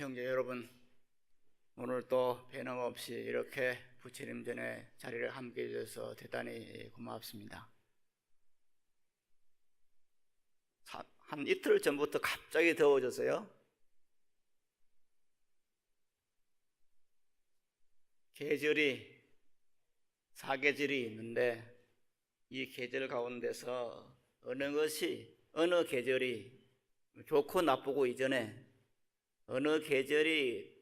형제 여러분, 오늘 또 변함없이 이렇게 부처님 전에 자리를 함께 해주셔서 대단히 고맙습니다. 한 이틀 전부터 갑자기 더워졌어요. 계절이 사계절이 있는데 이 계절 가운데서 어느 계절이 좋고 나쁘고 이전에 어느 계절이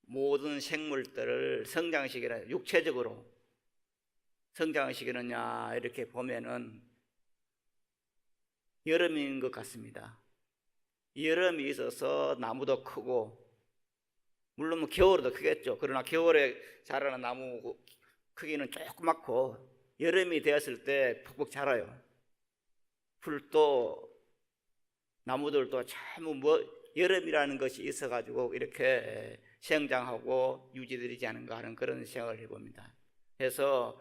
모든 생물들을 성장시키는, 육체적으로 성장시키느냐 이렇게 보면은 여름인 것 같습니다. 여름이 있어서 나무도 크고, 물론 뭐 겨울에도 크겠죠. 그러나 겨울에 자라는 나무 크기는 조그맣고 여름이 되었을 때 푹푹 자라요. 풀도 나무들도 참 여름이라는 것이 있어가지고 이렇게 성장하고 유지되지 않은가 하는 그런 생각을 해봅니다. 그래서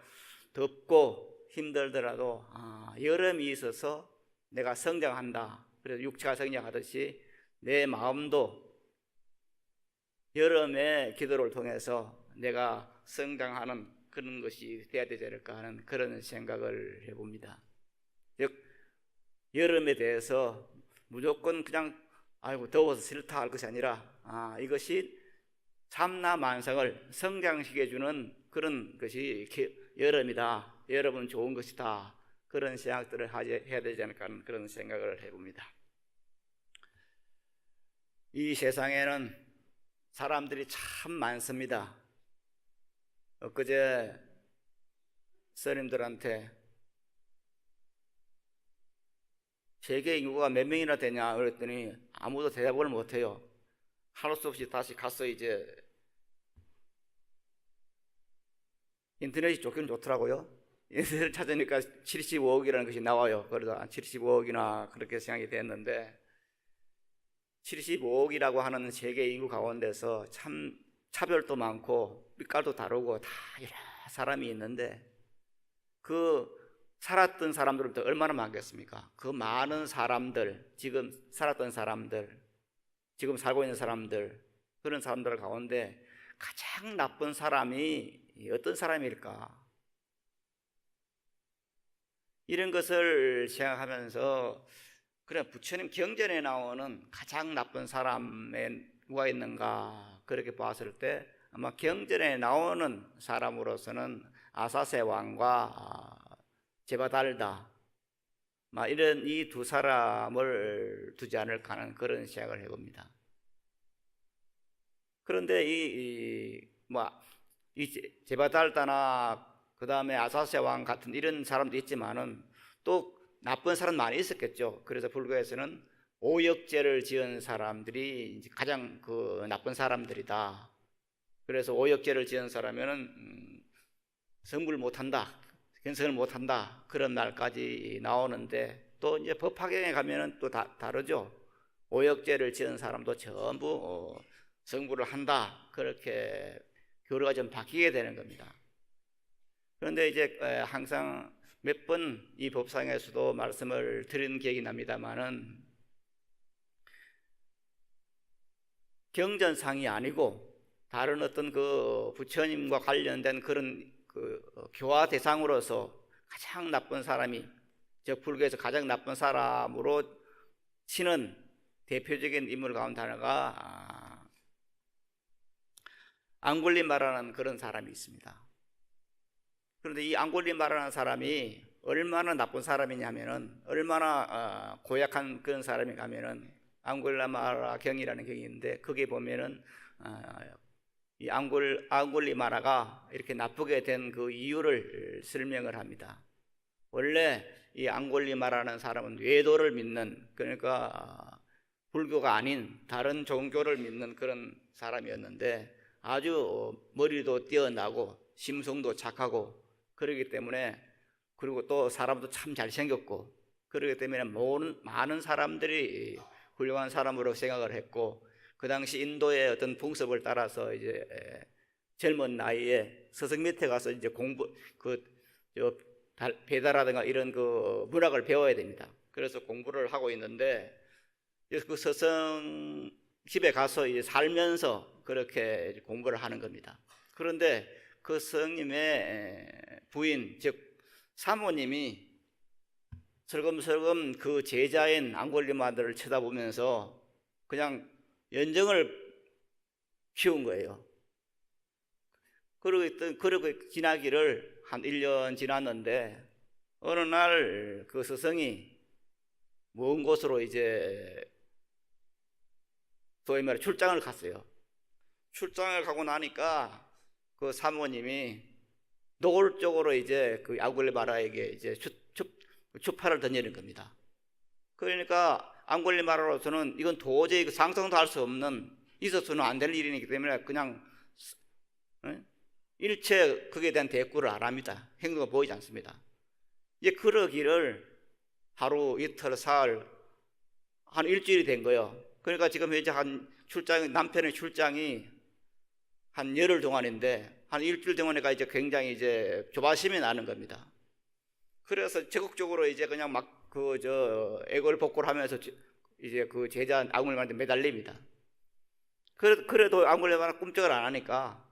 덥고 힘들더라도 여름이 있어서 내가 성장한다. 그래서 육체가 성장하듯이 내 마음도 여름의 기도를 통해서 내가 성장하는 그런 것이 돼야 되지 않을까 하는 그런 생각을 해봅니다. 즉 여름에 대해서 무조건 그냥 아이고 더워서 싫다 할 것이 아니라 이것이 참나 만성을 성장시켜주는 그런 것이 여름이다. 여름은 좋은 것이다. 그런 생각들을 해야 되지 않을까 하는 그런 생각을 해봅니다. 이 세상에는 사람들이 참 많습니다. 엊그제 스님들한테 세계 인구가 몇 명이나 되냐 그랬더니 아무도 대답을 못해요. 할 수 없이 다시 가서 이제 인터넷이 좋긴 좋더라고요. 인터넷을 찾으니까 75억이라는 것이 나와요. 그러다 75억이나 그렇게 생각이 됐는데, 75억이라고 하는 세계 인구 가운데서 참 차별도 많고 빛깔도 다르고 다 여러 사람이 있는데, 그 살았던 사람들은 또 얼마나 많겠습니까? 그 많은 사람들, 지금 살았던 사람들, 지금 살고 있는 사람들, 그런 사람들 가운데 가장 나쁜 사람이 어떤 사람일까? 이런 것을 생각하면서, 그래 부처님 경전에 나오는 가장 나쁜 사람에 누가 있는가 그렇게 봤을 때 아마 경전에 나오는 사람으로서는 아사세 왕과 제바달다, 이런 이 두 사람을 두지 않을까 하는 그런 생각을 해봅니다. 그런데 이 제바달다나 그 다음에 아사세 왕 같은 이런 사람도 있지만은 또 나쁜 사람 많이 있었겠죠. 그래서 불교에서는 오역죄를 지은 사람들이 가장 그 나쁜 사람들이다. 그래서 오역죄를 지은 사람은 성불 못한다, 견성을 못한다, 그런 말까지 나오는데, 또 이제 법화경에 가면은 또 다르죠. 오역죄를 지은 사람도 전부 성불을 한다, 그렇게 교류가 좀 바뀌게 되는 겁니다. 그런데 이제 항상 몇 번 이 법상에서도 말씀을 드린 기억이 납니다만은, 경전상이 아니고 다른 어떤 그 부처님과 관련된 그런 그 교화 대상으로서 가장 나쁜 사람이, 즉 불교에서 가장 나쁜 사람으로 치는 대표적인 인물 가운데 하나가 앙굴리마라는 그런 사람이 있습니다. 그런데 이 앙굴리마라는 사람이 얼마나 나쁜 사람이냐면은, 얼마나 고약한 그런 사람인가 하면은, 앙굴리마라 경이라는 경이 있는데 거기에 보면은 이 앙굴리마라가 이렇게 나쁘게 된 그 이유를 설명을 합니다. 원래 이 앙굴리마라는 사람은 외도를 믿는, 그러니까 불교가 아닌 다른 종교를 믿는 그런 사람이었는데, 아주 머리도 뛰어나고 심성도 착하고 그러기 때문에, 그리고 또 사람도 참 잘생겼고 그러기 때문에 많은 사람들이 훌륭한 사람으로 생각을 했고, 그 당시 인도의 어떤 풍습을 따라서 이제 젊은 나이에 서성 밑에 가서 이제 배다라든가 이런 그 문학을 배워야 됩니다. 그래서 공부를 하고 있는데, 그 서성 집에 가서 이제 살면서 그렇게 공부를 하는 겁니다. 그런데 그 스승님의 부인, 즉 사모님이 설금설금 그 제자인 앙골리마다를 쳐다보면서 그냥 연정을 피운 거예요. 그러고 지나기를 한 1년 지났는데 어느 날 그 스승이 먼 곳으로 이제 소위 말해 출장을 갔어요. 출장을 가고 나니까 그 사모님이 노골적으로 이제 그 앙골리마라에게 이제 추파를 던지는 겁니다. 그러니까 앙골리마라로서는 이건 도저히 상상도 할 수 없는, 있어서는 안 될 일이기 때문에 그냥 일체 그에 대한 대꾸를 안 합니다. 행동가 보이지 않습니다. 이제 그러기를 하루 이틀 사흘 한 일주일이 된 거예요. 그러니까 지금 이제 남편의 출장이 한 열흘 동안인데 한 일주일 동안에가 이제 굉장히 이제 조바심이 나는 겁니다. 그래서 적극적으로 이제 그냥 막 애걸복걸 하면서 이제 그 제자 앙골리마한테 매달립니다. 그래도 앙골리마는 꿈쩍을 안 하니까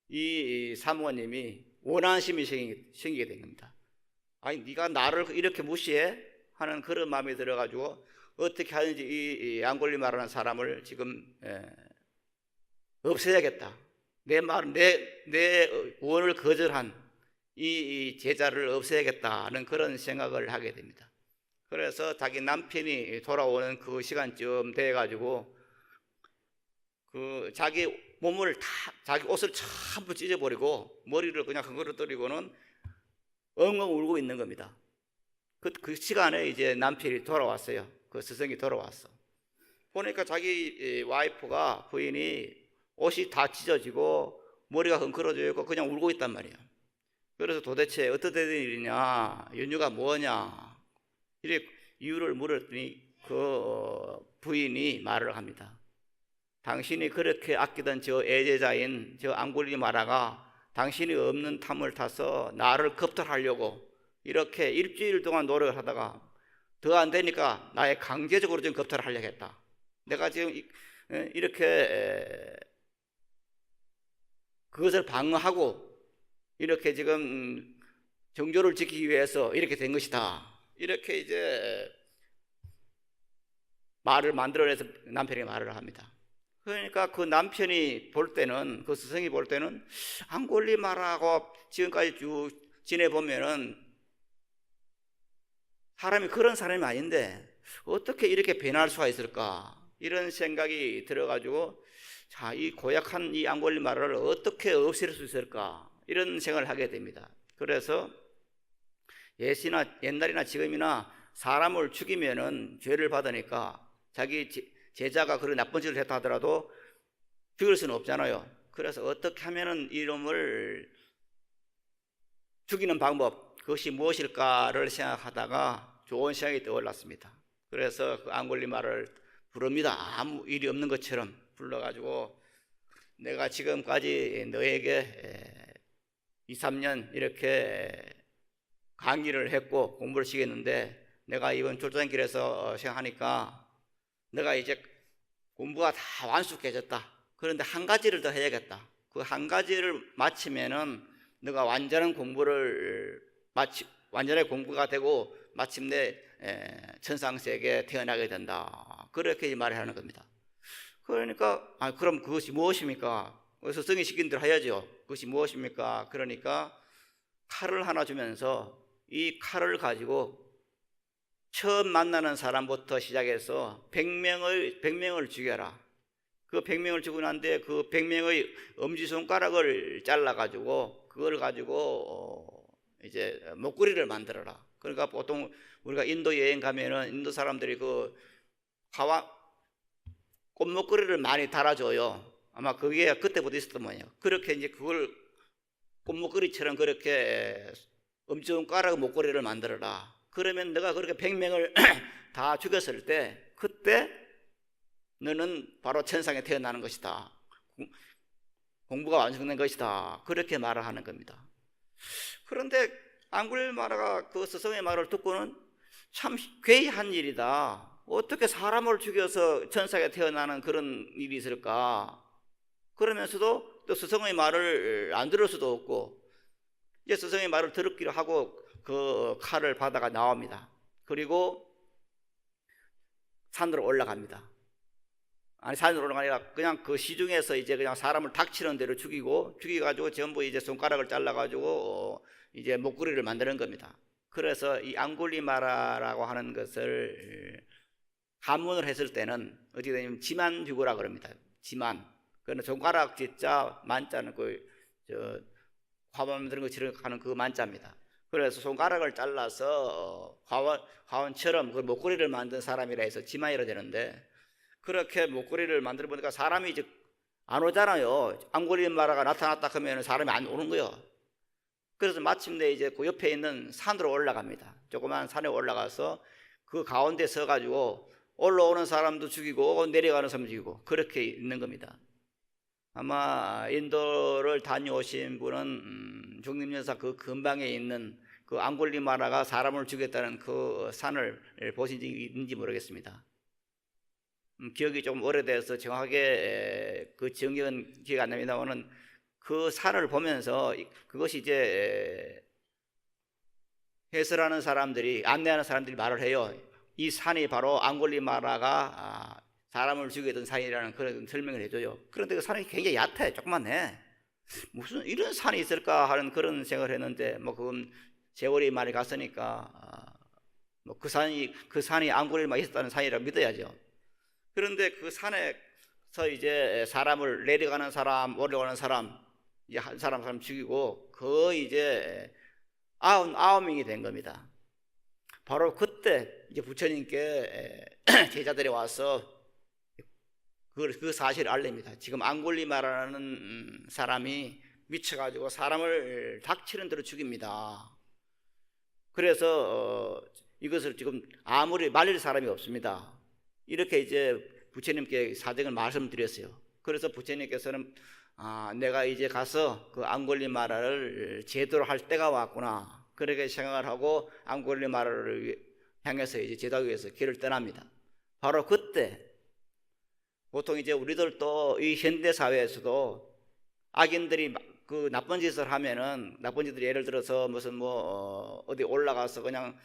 이 사모님이 원한심이 생기게 된 겁니다. 아니, 네가 나를 이렇게 무시해? 하는 그런 마음이 들어가지고 어떻게 하는지 이 앙골리마라는 사람을 지금 없애야겠다. 내 원을 거절한 이 제자를 없애야겠다는 그런 생각을 하게 됩니다. 그래서 자기 남편이 돌아오는 그 시간쯤 돼가지고 그 자기 옷을 전부 찢어버리고 머리를 그냥 흥그러뜨리고는 엉엉 울고 있는 겁니다. 그 시간에 이제 남편이 돌아왔어요. 그 스승이 돌아왔어. 보니까 자기 와이프가, 부인이 옷이 다 찢어지고 머리가 흥그러져 있고 그냥 울고 있단 말이에요. 그래서 도대체 어떻게 된 일이냐, 연유가 뭐냐, 이렇게 이유를 물었더니 그 부인이 말을 합니다. 당신이 그렇게 아끼던 저 애제자인 저 앙골리마라가 당신이 없는 탐을 타서 나를 겁탈하려고 이렇게 일주일 동안 노력을 하다가 더 안 되니까 나의 강제적으로 좀 겁탈을 하려고 했다. 내가 지금 이렇게 그것을 방어하고 이렇게 지금 정조를 지키기 위해서 이렇게 된 것이다. 이렇게 이제 말을 만들어내서 남편이 말을 합니다. 그러니까 그 남편이 볼 때는, 그 스승이 볼 때는 앙골리마라고 지금까지 쭉 지내보면은 사람이 그런 사람이 아닌데 어떻게 이렇게 변할 수가 있을까, 이런 생각이 들어가지고 자, 이 고약한 이 앙골리마라를 어떻게 없앨 수 있을까, 이런 생각을 하게 됩니다. 그래서 옛날이나 지금이나 사람을 죽이면은 죄를 받으니까 자기 제자가 그런 나쁜 짓을 했다 하더라도 죽일 수는 없잖아요. 그래서 어떻게 하면은 이놈을 죽이는 방법, 그것이 무엇일까를 생각하다가 좋은 생각이 떠올랐습니다. 그래서 그 앙골리마를 부릅니다. 아무 일이 없는 것처럼 불러가지고 내가 지금까지 너에게 2, 3년 이렇게 강의를 했고 공부를 시켰는데 내가 이번 출장길에서 생각하니까 내가 이제 공부가 다 완숙해졌다. 그런데 한 가지를 더 해야겠다. 그 한 가지를 마치면은 내가 완전한 공부가 되고 마침내 천상세계에 태어나게 된다. 그렇게 말하는 겁니다. 그러니까 그럼 그것이 무엇입니까? 스승이 시킨 대로 해야죠. 그것이 무엇입니까? 그러니까 칼을 하나 주면서 이 칼을 가지고 처음 만나는 사람부터 시작해서 100명을 죽여라. 그 100명을 죽고 난 뒤에 그 100명의 엄지손가락을 잘라가지고 그걸 가지고 이제 목걸이를 만들어라. 그러니까 보통 우리가 인도 여행 가면은 인도 사람들이 그 꽃목걸이를 많이 달아줘요. 아마 그게 그때부터 있었던 모양이에요. 그렇게 이제 그걸 꽃목걸이처럼 그렇게 엄지손가락 목걸이를 만들어라. 그러면 내가 그렇게 100명을 다 죽였을 때 그때 너는 바로 천상에 태어나는 것이다. 공부가 완성된 것이다. 그렇게 말을 하는 겁니다. 그런데 앙골리마라가 그 스승의 말을 듣고는 참 괴이한 일이다. 어떻게 사람을 죽여서 천사가 태어나는 그런 일이 있을까? 그러면서도 또 스승의 말을 안 들을 수도 없고, 이제 스승의 말을 들었기로 하고 그 칼을 받아가 나옵니다. 그리고 산으로 올라갑니다. 아니, 산으로 올라가니까 그냥 그 시중에서 이제 그냥 사람을 닥치는 대로 죽이가지고 전부 이제 손가락을 잘라가지고 이제 목걸이를 만드는 겁니다. 그래서 이 앙굴리마라라고 하는 것을 한문을 했을 때는 어떻게 되냐면 지만주구라 그럽니다. 지만. 그는 손가락 지자, 만자는 화원 만드는 것처럼 하는 그 만자입니다. 그래서 손가락을 잘라서 화원처럼 그 목걸이를 만든 사람이라 해서 지만이라 되는데, 그렇게 목걸이를 만들어 보니까 사람이 이제 안 오잖아요. 앙굴리마라가 나타났다 하면 사람이 안 오는 거예요. 그래서 마침내 이제 그 옆에 있는 산으로 올라갑니다. 조그만 산에 올라가서 그 가운데 서가지고 올라오는 사람도 죽이고 내려가는 사람도 죽이고 그렇게 있는 겁니다. 아마 인도를 다녀오신 분은 중림연사 그 근방에 있는 그 앙굴리마라가 사람을 죽였다는 그 산을 보신 적이 있는지 모르겠습니다. 기억이 좀 오래돼서 정확하게 그 정경은 기억이 안 납니다만은 그 산을 보면서 그것이 이제 해설하는 사람들이, 안내하는 사람들이 말을 해요. 이 산이 바로 앙굴리마라가 사람을 죽이던 산이라는 그런 설명을 해줘요. 그런데 그 산이 굉장히 얕아, 조그만해. 무슨 이런 산이 있을까 하는 그런 생각을 했는데, 뭐 그건 세월이 많이 갔으니까 뭐 그 산이 앙굴리마 있었다는 산이라고 믿어야죠. 그런데 그 산에서 이제 사람을 내려가는 사람, 올라가는 사람, 이제 한 사람 죽이고 거의 이제 99명이 된 겁니다. 바로 그때 이제 부처님께 제자들이 와서 그 사실을 알립니다. 지금 앙굴리마라는 사람이 미쳐가지고 사람을 닥치는 대로 죽입니다. 그래서 이것을 지금 아무리 말릴 사람이 없습니다. 이렇게 이제 부처님께 사정을 말씀드렸어요. 그래서 부처님께서는 내가 이제 가서 그 앙굴리마라를 제대로 할 때가 왔구나, 그렇게 생각을 하고 앙굴리마라를 향해서 이제 제도하기 위해서 길을 떠납니다. 바로 그때 보통 이제 우리들도 이 현대 사회에서도 악인들이 그 나쁜 짓을 하면은, 나쁜 짓들이 예를 들어서 무슨 뭐 어디 올라가서 그냥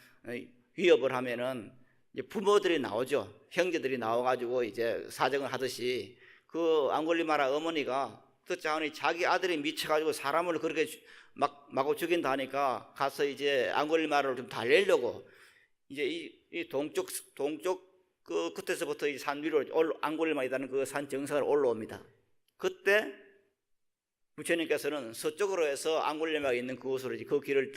위협을 하면은 이제 부모들이 나오죠. 형제들이 나와가지고 이제 사정을 하듯이 그 앙굴리마라 어머니가 듣지 않으니 자기 아들이 미쳐가지고 사람을 그렇게 마구 죽인다 하니까 가서 이제 앙굴리마라를 좀 달래려고 이제 이 동쪽 그 끝에서부터 이 산 위로 앙굴리마라는 그 산 정상을 올라옵니다. 그때 부처님께서는 서쪽으로 해서 앙굴리마가 있는 그곳으로 그 길을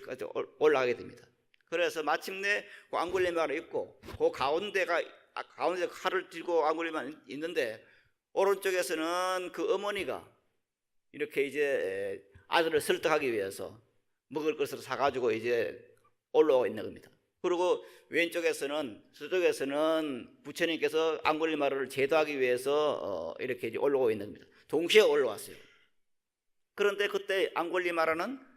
올라가게 됩니다. 그래서 마침내 그 앙굴리마가 있고 그 가운데 칼을 들고 앙굴리마가 있는데, 오른쪽에서는 그 어머니가 이렇게 이제 아들을 설득하기 위해서 먹을 것을 사가지고 이제 올라오고 있는 겁니다. 그리고 왼쪽에서는, 서쪽에서는 부처님께서 앙굴리마라를 제도하기 위해서 이렇게 이제 올라오고 있는 겁니다. 동시에 올라왔어요. 그런데 그때 앙굴리마라는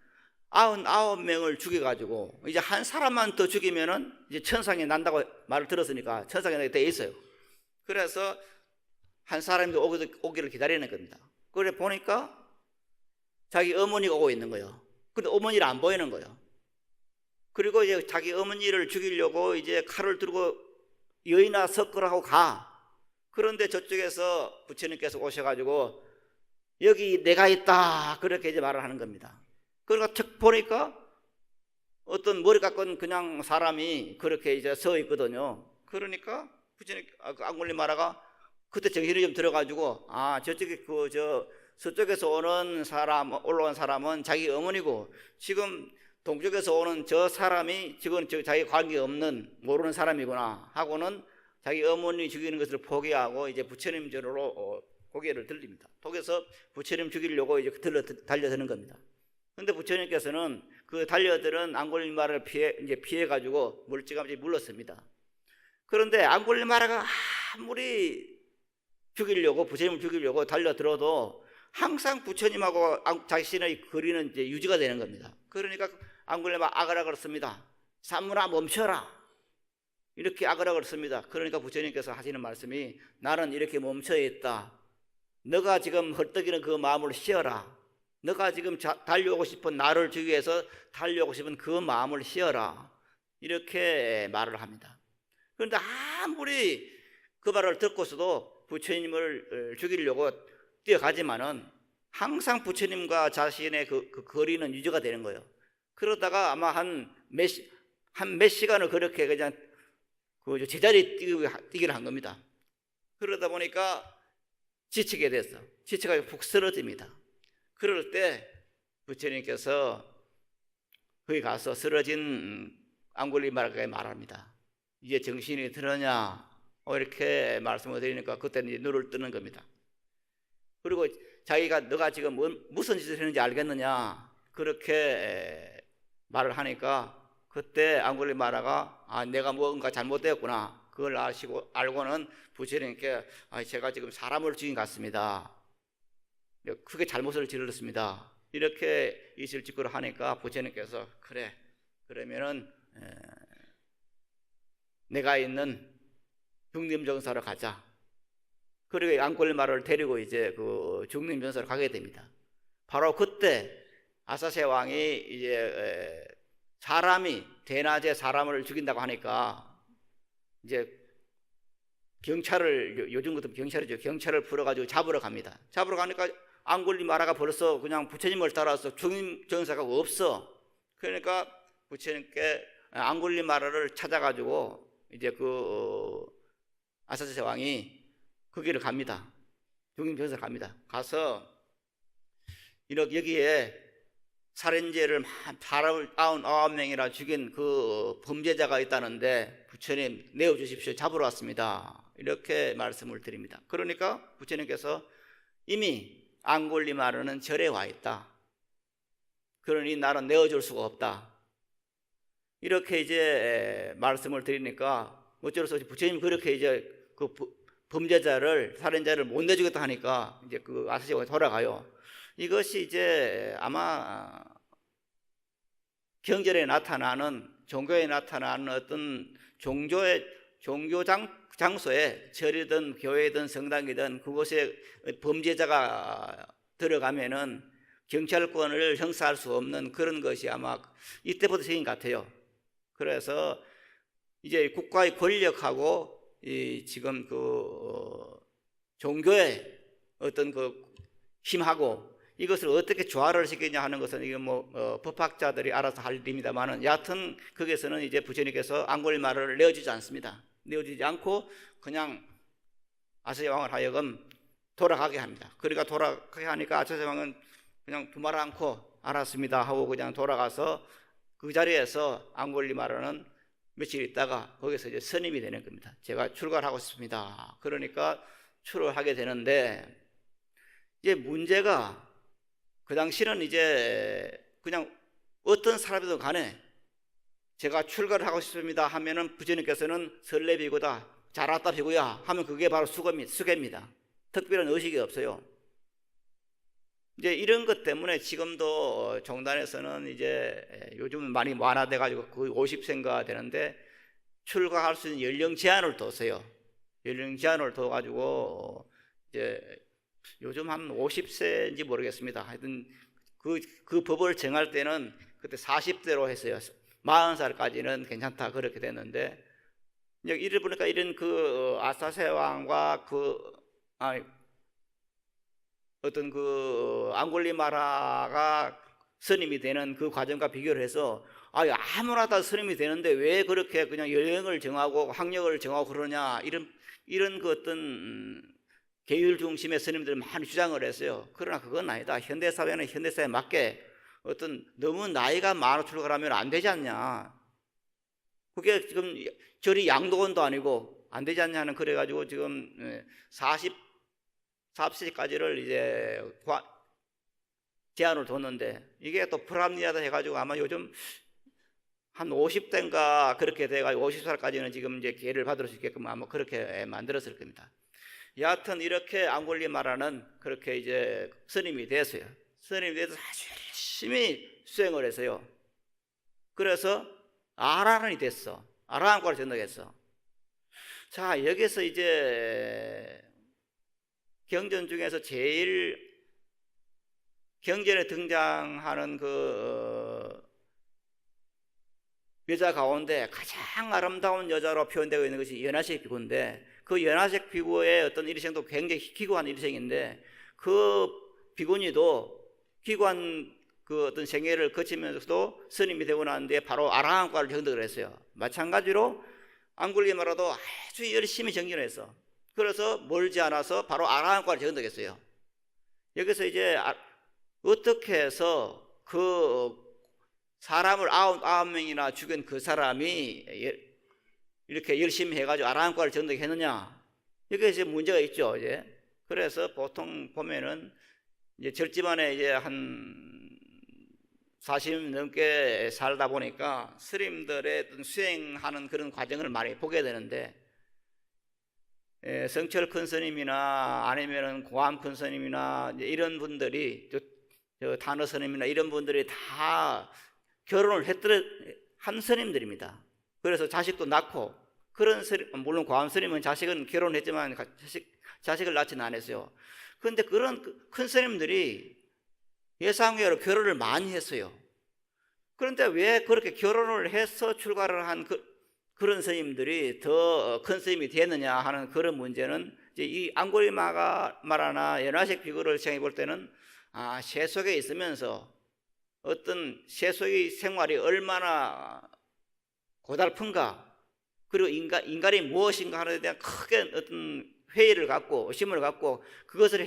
99명을 죽여가지고 이제 한 사람만 더 죽이면은 이제 천상에 난다고 말을 들었으니까 천상에 돼 있어요. 그래서 한 사람이 오기를 기다리는 겁니다. 그래 보니까 자기 어머니가 오고 있는 거예요. 근데 어머니를 안 보이는 거예요. 그리고 이제 자기 어머니를 죽이려고 이제 칼을 들고 여인아 섞으라고 가. 그런데 저쪽에서 부처님께서 오셔가지고 여기 내가 있다, 그렇게 이제 말을 하는 겁니다. 그러니까 척 보니까 어떤 머리 깎은 그냥 사람이 그렇게 이제 서 있거든요. 그러니까 부처님 앙굴리마라가 그때 정신이 좀 들어가지고 저쪽에 서쪽에서 오는 사람, 올라온 사람은 자기 어머니고, 지금 동쪽에서 오는 저 사람이 지금 자기 관계 없는 모르는 사람이구나 하고는 자기 어머니 죽이는 것을 포기하고 이제 부처님 전으로 고개를 들립니다. 독에서 부처님 죽이려고 이제 달려드는 겁니다. 그런데 부처님께서는 그 달려들은 앙굴리마라를 피해가지고 멀찌감치 물렀습니다. 그런데 앙굴리마라가 아무리 부처님을 죽이려고 달려들어도 항상 부처님하고 자신의 거리는 이제 유지가 되는 겁니다. 그러니까 앙굴리마라 아가라 그렇습니다. 산문아 멈춰라. 이렇게 악을 씁니다. 그러니까 부처님께서 하시는 말씀이 나는 이렇게 멈춰 있다. 너가 지금 헐떡이는 그 마음을 쉬어라. 너가 지금 달려오고 싶은 나를 주기 위해서 달려오고 싶은 그 마음을 쉬어라. 이렇게 말을 합니다. 그런데 아무리 그 말을 듣고서도 부처님을 죽이려고 뛰어가지만은 항상 부처님과 자신의 그 거리는 유지가 되는 거예요. 그러다가 아마 한 몇 시간을 그렇게 그냥 그 제자리 뛰기를 한 겁니다. 그러다 보니까 지치게 됐어. 지쳐가지고 푹 쓰러집니다. 그럴 때 부처님께서 거기 가서 쓰러진 앙굴리마라에게 말합니다. 이제 정신이 들었냐? 이렇게 말씀을 드리니까 그때는 이제 눈을 뜨는 겁니다. 그리고 자기가 너가 지금 무슨 짓을 했는지 알겠느냐? 그렇게 말을 하니까 그때 앙굴리마라가 내가 뭔가 잘못되었구나. 그걸 알고는 부처님께 제가 지금 사람을 죽인 것 같습니다. 크게 잘못을 저질렀습니다. 이렇게 이실 직구를 하니까 부처님께서 그래 그러면은 내가 있는 중림정사로 가자. 그리고 앙굴리마라를 데리고 이제 그 중림정사로 가게 됩니다. 바로 그때 아사세 왕이 이제 사람이 대낮에 사람을 죽인다고 하니까 이제 경찰을 요즘 같은 경찰이죠. 경찰을 불러가지고 잡으러 갑니다. 잡으러 가니까 앙굴리마라가 벌써 그냥 부처님을 따라서 중림정사가 없어. 그러니까 부처님께 앙굴리마라를 찾아가지고 이제 그 아사세 왕이 그 길을 갑니다. 중림정사 갑니다. 가서 여기에 살인죄를 사람을 99명이나 죽인 그 범죄자가 있다는데 부처님 내어주십시오. 잡으러 왔습니다. 이렇게 말씀을 드립니다. 그러니까 부처님께서 이미 앙굴리마라는 절에 와 있다. 그러니 나는 내어줄 수가 없다. 이렇게 이제 말씀을 드리니까 어쩔 수 없이 부처님 그렇게 이제 그 범죄자를 살인자를 못 내주겠다 하니까 이제 그 아사세 왕이 돌아가요. 이것이 이제 아마 경전에 나타나는 종교에 나타나는 어떤 종교 장소에 절이든 교회든 성당이든 그곳에 범죄자가 들어가면은 경찰권을 행사할 수 없는 그런 것이 아마 이때부터 생긴 것 같아요. 그래서 이제 국가의 권력하고 지금 그 종교의 어떤 그 힘하고 이것을 어떻게 조화를 시키냐 하는 것은 이게 법학자들이 알아서 할 일입니다만은 여하튼 거기에서는 이제 부처님께서 앙굴리마라를 내어주지 않습니다. 내어주지 않고 그냥 아사세 왕을 하여금 돌아가게 합니다. 그러니까 돌아가게 하니까 아사세 왕은 그냥 두말 않고 알았습니다 하고 그냥 돌아가서 그 자리에서 앙굴리마라는 며칠 있다가 거기서 이제 스님이 되는 겁니다. 제가 출가를 하고 싶습니다. 그러니까 출가를 하게 되는데 이제 문제가 그 당시는 이제 그냥 어떤 사람이든 간에 제가 출가를 하고 싶습니다 하면은 부처님께서는 설레비구다 잘 왔다 비구야 하면 그게 바로 수계입니다. 특별한 의식이 없어요. 이제 이런 것 때문에 지금도 종단에서는 이제 요즘은 많이 완화돼 가지고 거의 50세인가 되는데 출가할 수 있는 연령 제한을 뒀어요. 연령 제한을 둬 가지고 이제 요즘 한 50세인지 모르겠습니다. 하여튼 그 법을 정할 때는 그때 40대로 했어요. 40살까지는 괜찮다 그렇게 됐는데 이래 보니까 이런 그 아사세 왕과 어떤 그 앙굴리마라가 스님이 되는 그 과정과 비교를 해서 아무나 다 스님이 되는데 왜 그렇게 그냥 연령을 정하고 학력을 정하고 그러냐 이런 그 어떤 계율 중심의 스님들이 많이 주장을 했어요. 그러나 그건 아니다. 현대사회는 현대사회에 맞게 어떤 너무 나이가 많아 출가를 하면 안 되지 않냐. 그게 지금 절이 양도원도 아니고 안 되지 않냐는 그래가지고 지금 40세까지를 이제 제한을 뒀는데 이게 또 불합리하다 해가지고 아마 요즘 한 50대인가 그렇게 돼가지고 50살까지는 지금 이제 기회를 받을 수 있게끔 아마 그렇게 만들었을 겁니다. 여하튼 이렇게 앙굴리마라는 그렇게 이제 스님이 됐어요. 스님이 돼서 아주 열심히 수행을 했어요. 그래서 아라한이 됐어. 아라한과를 전득했어. 자, 여기서 이제 경전 중에서 제일 경전에 등장하는 그 여자 가운데 가장 아름다운 여자로 표현되고 있는 것이 연하색 비구인데, 그 연하색 비구의 어떤 일생도 굉장히 기구한 일생인데, 그 비구니도 기구한 그 어떤 생애를 거치면서도 스님이 되고 난 뒤에 바로 아라한과를 정득을 했어요. 마찬가지로 앙굴리마라도 아주 열심히 정진을 했어. 그래서 멀지 않아서 바로 아라한과를 정득했어요. 여기서 이제 어떻게 해서 그 사람을 99명이나 죽인 그 사람이 이렇게 열심히 해가지고 아라한과를 정득했느냐, 이게 이제 문제가 있죠. 이제 그래서 보통 보면은 이제 절집안에 이제 한 40년 넘게 살다 보니까 스님들의 어떤 수행하는 그런 과정을 많이 보게 되는데, 성철 큰 스님이나 아니면은 고암 큰 스님이나 이런 분들이, 저 단어 스님이나 이런 분들이 다 결혼을 한 스님들입니다. 그래서 자식도 낳고, 그런 스님, 물론 고암 스님은 자식은 결혼했지만 자식을 낳지는 않았어요. 그런데 그런 큰 스님들이 예상외로 결혼을 많이 했어요. 그런데 왜 그렇게 결혼을 해서 출가를 한 그런 스님들이 더 큰 스님이 되느냐 하는 그런 문제는, 이제 이 앙고리마라나 연화색 비구를 생각해 볼 때는, 세속에 있으면서 어떤 세속의 생활이 얼마나 고달픈가, 그리고 인간이 무엇인가 하는 데 대한 크게 어떤 회의를 갖고 의심을 갖고, 그것을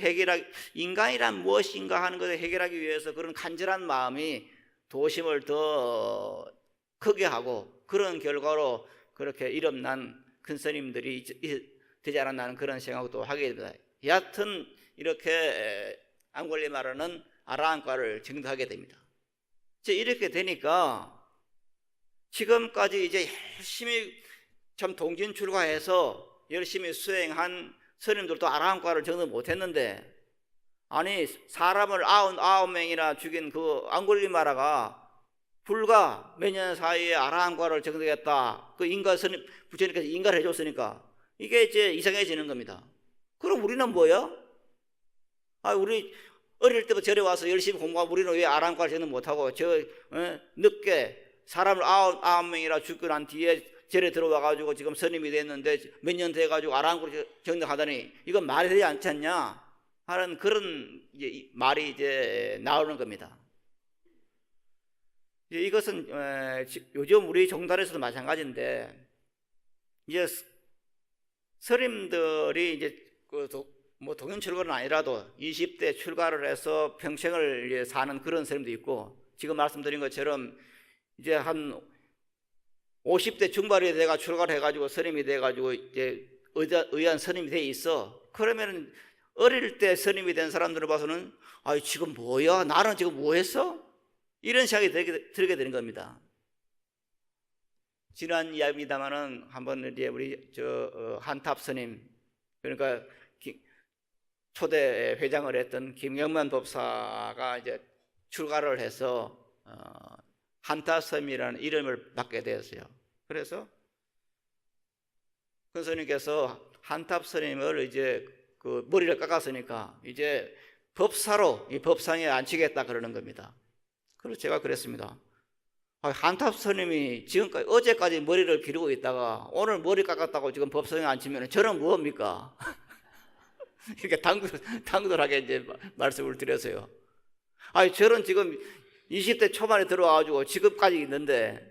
인간이란 무엇인가 하는 것을 해결하기 위해서 그런 간절한 마음이 도심을 더 크게 하고, 그런 결과로 그렇게 이름난 큰 스님들이 되지 않았나 하는 그런 생각도 하게 됩니다. 여하튼 이렇게 앙골리마라는 아라한과를 정득하게 됩니다. 이렇게 되니까 지금까지 이제 열심히 참 동진출가해서 열심히 수행한 스님들도 아라한과를 정득 못했는데, 아니 사람을 99명이나 죽인 그 앙골리마라가 불과 몇 년 사이에 아라한과를 정득했다, 그 인가 스님 부처님께서 인가를 해줬으니까 이게 이제 이상해지는 겁니다. 그럼 우리는 뭐야? 우리 어릴 때부터 절에 와서 열심히 공부하고 우리는 왜 아라한과를 정득 못하고 늦게 사람을 99명이나 죽고 난 뒤에 절에 들어와가지고 지금 스님이 됐는데 몇 년 돼가지고 아라한과를 정득하다니, 이건 말이 되지 않지 않냐 하는 그런 이제 말이 이제 나오는 겁니다. 이것은 요즘 우리 종단에서도 마찬가지인데, 이제 스님들이 이제 뭐 동년 출가는 아니라도 20대 출가를 해서 평생을 이제 사는 그런 스님도 있고, 지금 말씀드린 것처럼 이제 한 50대 중반이 돼가 출가를 해가지고 스님이 돼가지고 이제 의한 스님이 돼 있어. 그러면 어릴 때 스님이 된 사람들을 봐서는 지금 뭐야? 나는 지금 뭐 했어? 이런 생각이 들게 되는 겁니다. 지난 이야기입니다만은 한번 이제 우리 한탑 스님, 그러니까 초대 회장을 했던 김경만 법사가 이제 출가를 해서 한탑 스님이라는 이름을 받게 되었어요. 그래서 큰 스님께서 한탑 스님을 이제 그 머리를 깎았으니까 이제 법사로 이 법상에 앉히겠다 그러는 겁니다. 그래서 제가 그랬습니다. 한탑 스님이 지금까지 어제까지 머리를 기르고 있다가 오늘 머리 깎았다고 지금 법상에 앉히면 저는 뭐합니까? 이렇게 당돌하게 이제 말씀을 드렸어요. 저는 지금 20대 초반에 들어와가지고 지금까지 있는데,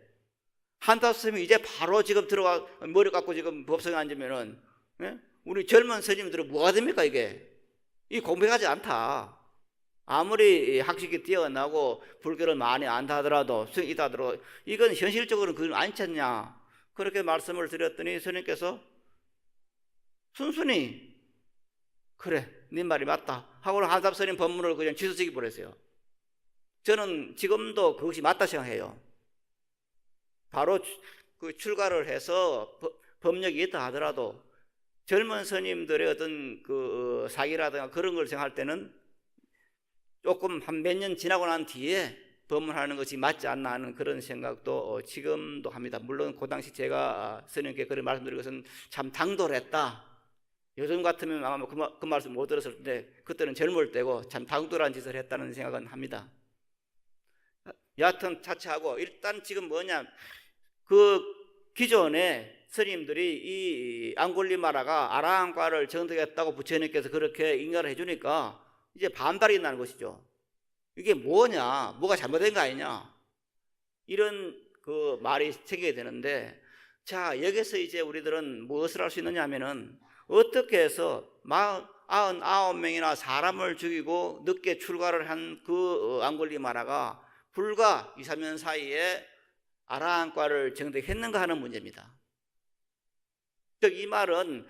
한탑 스님이 이제 바로 지금 들어가 머리 깎고 지금 법상에 앉으면은, 우리 젊은 스님들은 뭐가 됩니까? 이게 이 공평하지 않다. 아무리 학식이 뛰어나고 불교를 많이 안다 하더라도, 수행이다 하더라도 이건 현실적으로는 그건 아니지 않냐, 그렇게 말씀을 드렸더니 스님께서 순순히 그래 네 말이 맞다 하고는 한탑 스님 법문을 그냥 취소시켜 버렸어요. 저는 지금도 그것이 맞다 생각해요. 바로 그 출가를 해서 법력이 있다 하더라도 젊은 스님들의 어떤 그 사기라든가 그런 걸 생각할 때는 조금 한 몇 년 지나고 난 뒤에 법문하는 것이 맞지 않나 하는 그런 생각도 지금도 합니다. 물론 그 당시 제가 스님께 그런 말씀드린 것은 참 당돌했다. 요즘 같으면 아마 그 말씀 못 들었을 텐데 그때는 젊을 때고 참 당돌한 짓을 했다는 생각은 합니다. 여하튼 차치하고 일단 지금 뭐냐, 그 기존에 스님들이 이 앙골리마라가 아라한과를 정득했다고 부처님께서 그렇게 인가를 해주니까 이제 반발이 나는 것이죠. 이게 뭐냐, 뭐가 잘못된 거 아니냐, 이런 그 말이 생기게 되는데, 자, 여기서 이제 우리들은 무엇을 할 수 있느냐 하면은, 어떻게 해서 49명이나 사람을 죽이고 늦게 출가를 한 그 앙골리마라가 불과 2, 3년 사이에 아라한과를 정득했는가 하는 문제입니다. 즉 이 말은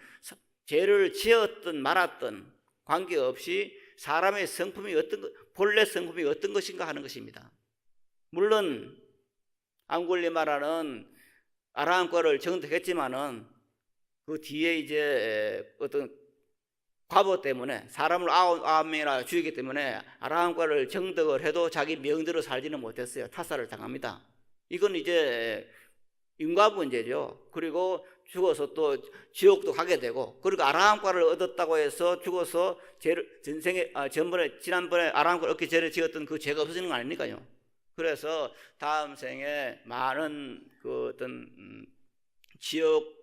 죄를 지었든 말았든 관계없이 사람의 성품이 본래 성품이 어떤 것인가 하는 것입니다. 물론 앙골리마라는 아라한과를 정득했지만은 그 뒤에 이제 어떤 과보 때문에 사람을 99명이나 죽이기 때문에 아라한과를 정득을 해도 자기 명대로 살지는 못했어요. 타살을 당합니다. 이건 이제 인과부 문제죠. 그리고 죽어서 또 지옥도 가게 되고, 그리고 아라한과를 얻었다고 해서 죽어서 지난번에 아라한과를 얻기 전에 지었던 그 죄가 없어지는 거 아닙니까요? 그래서 다음 생에 많은 그 어떤 지옥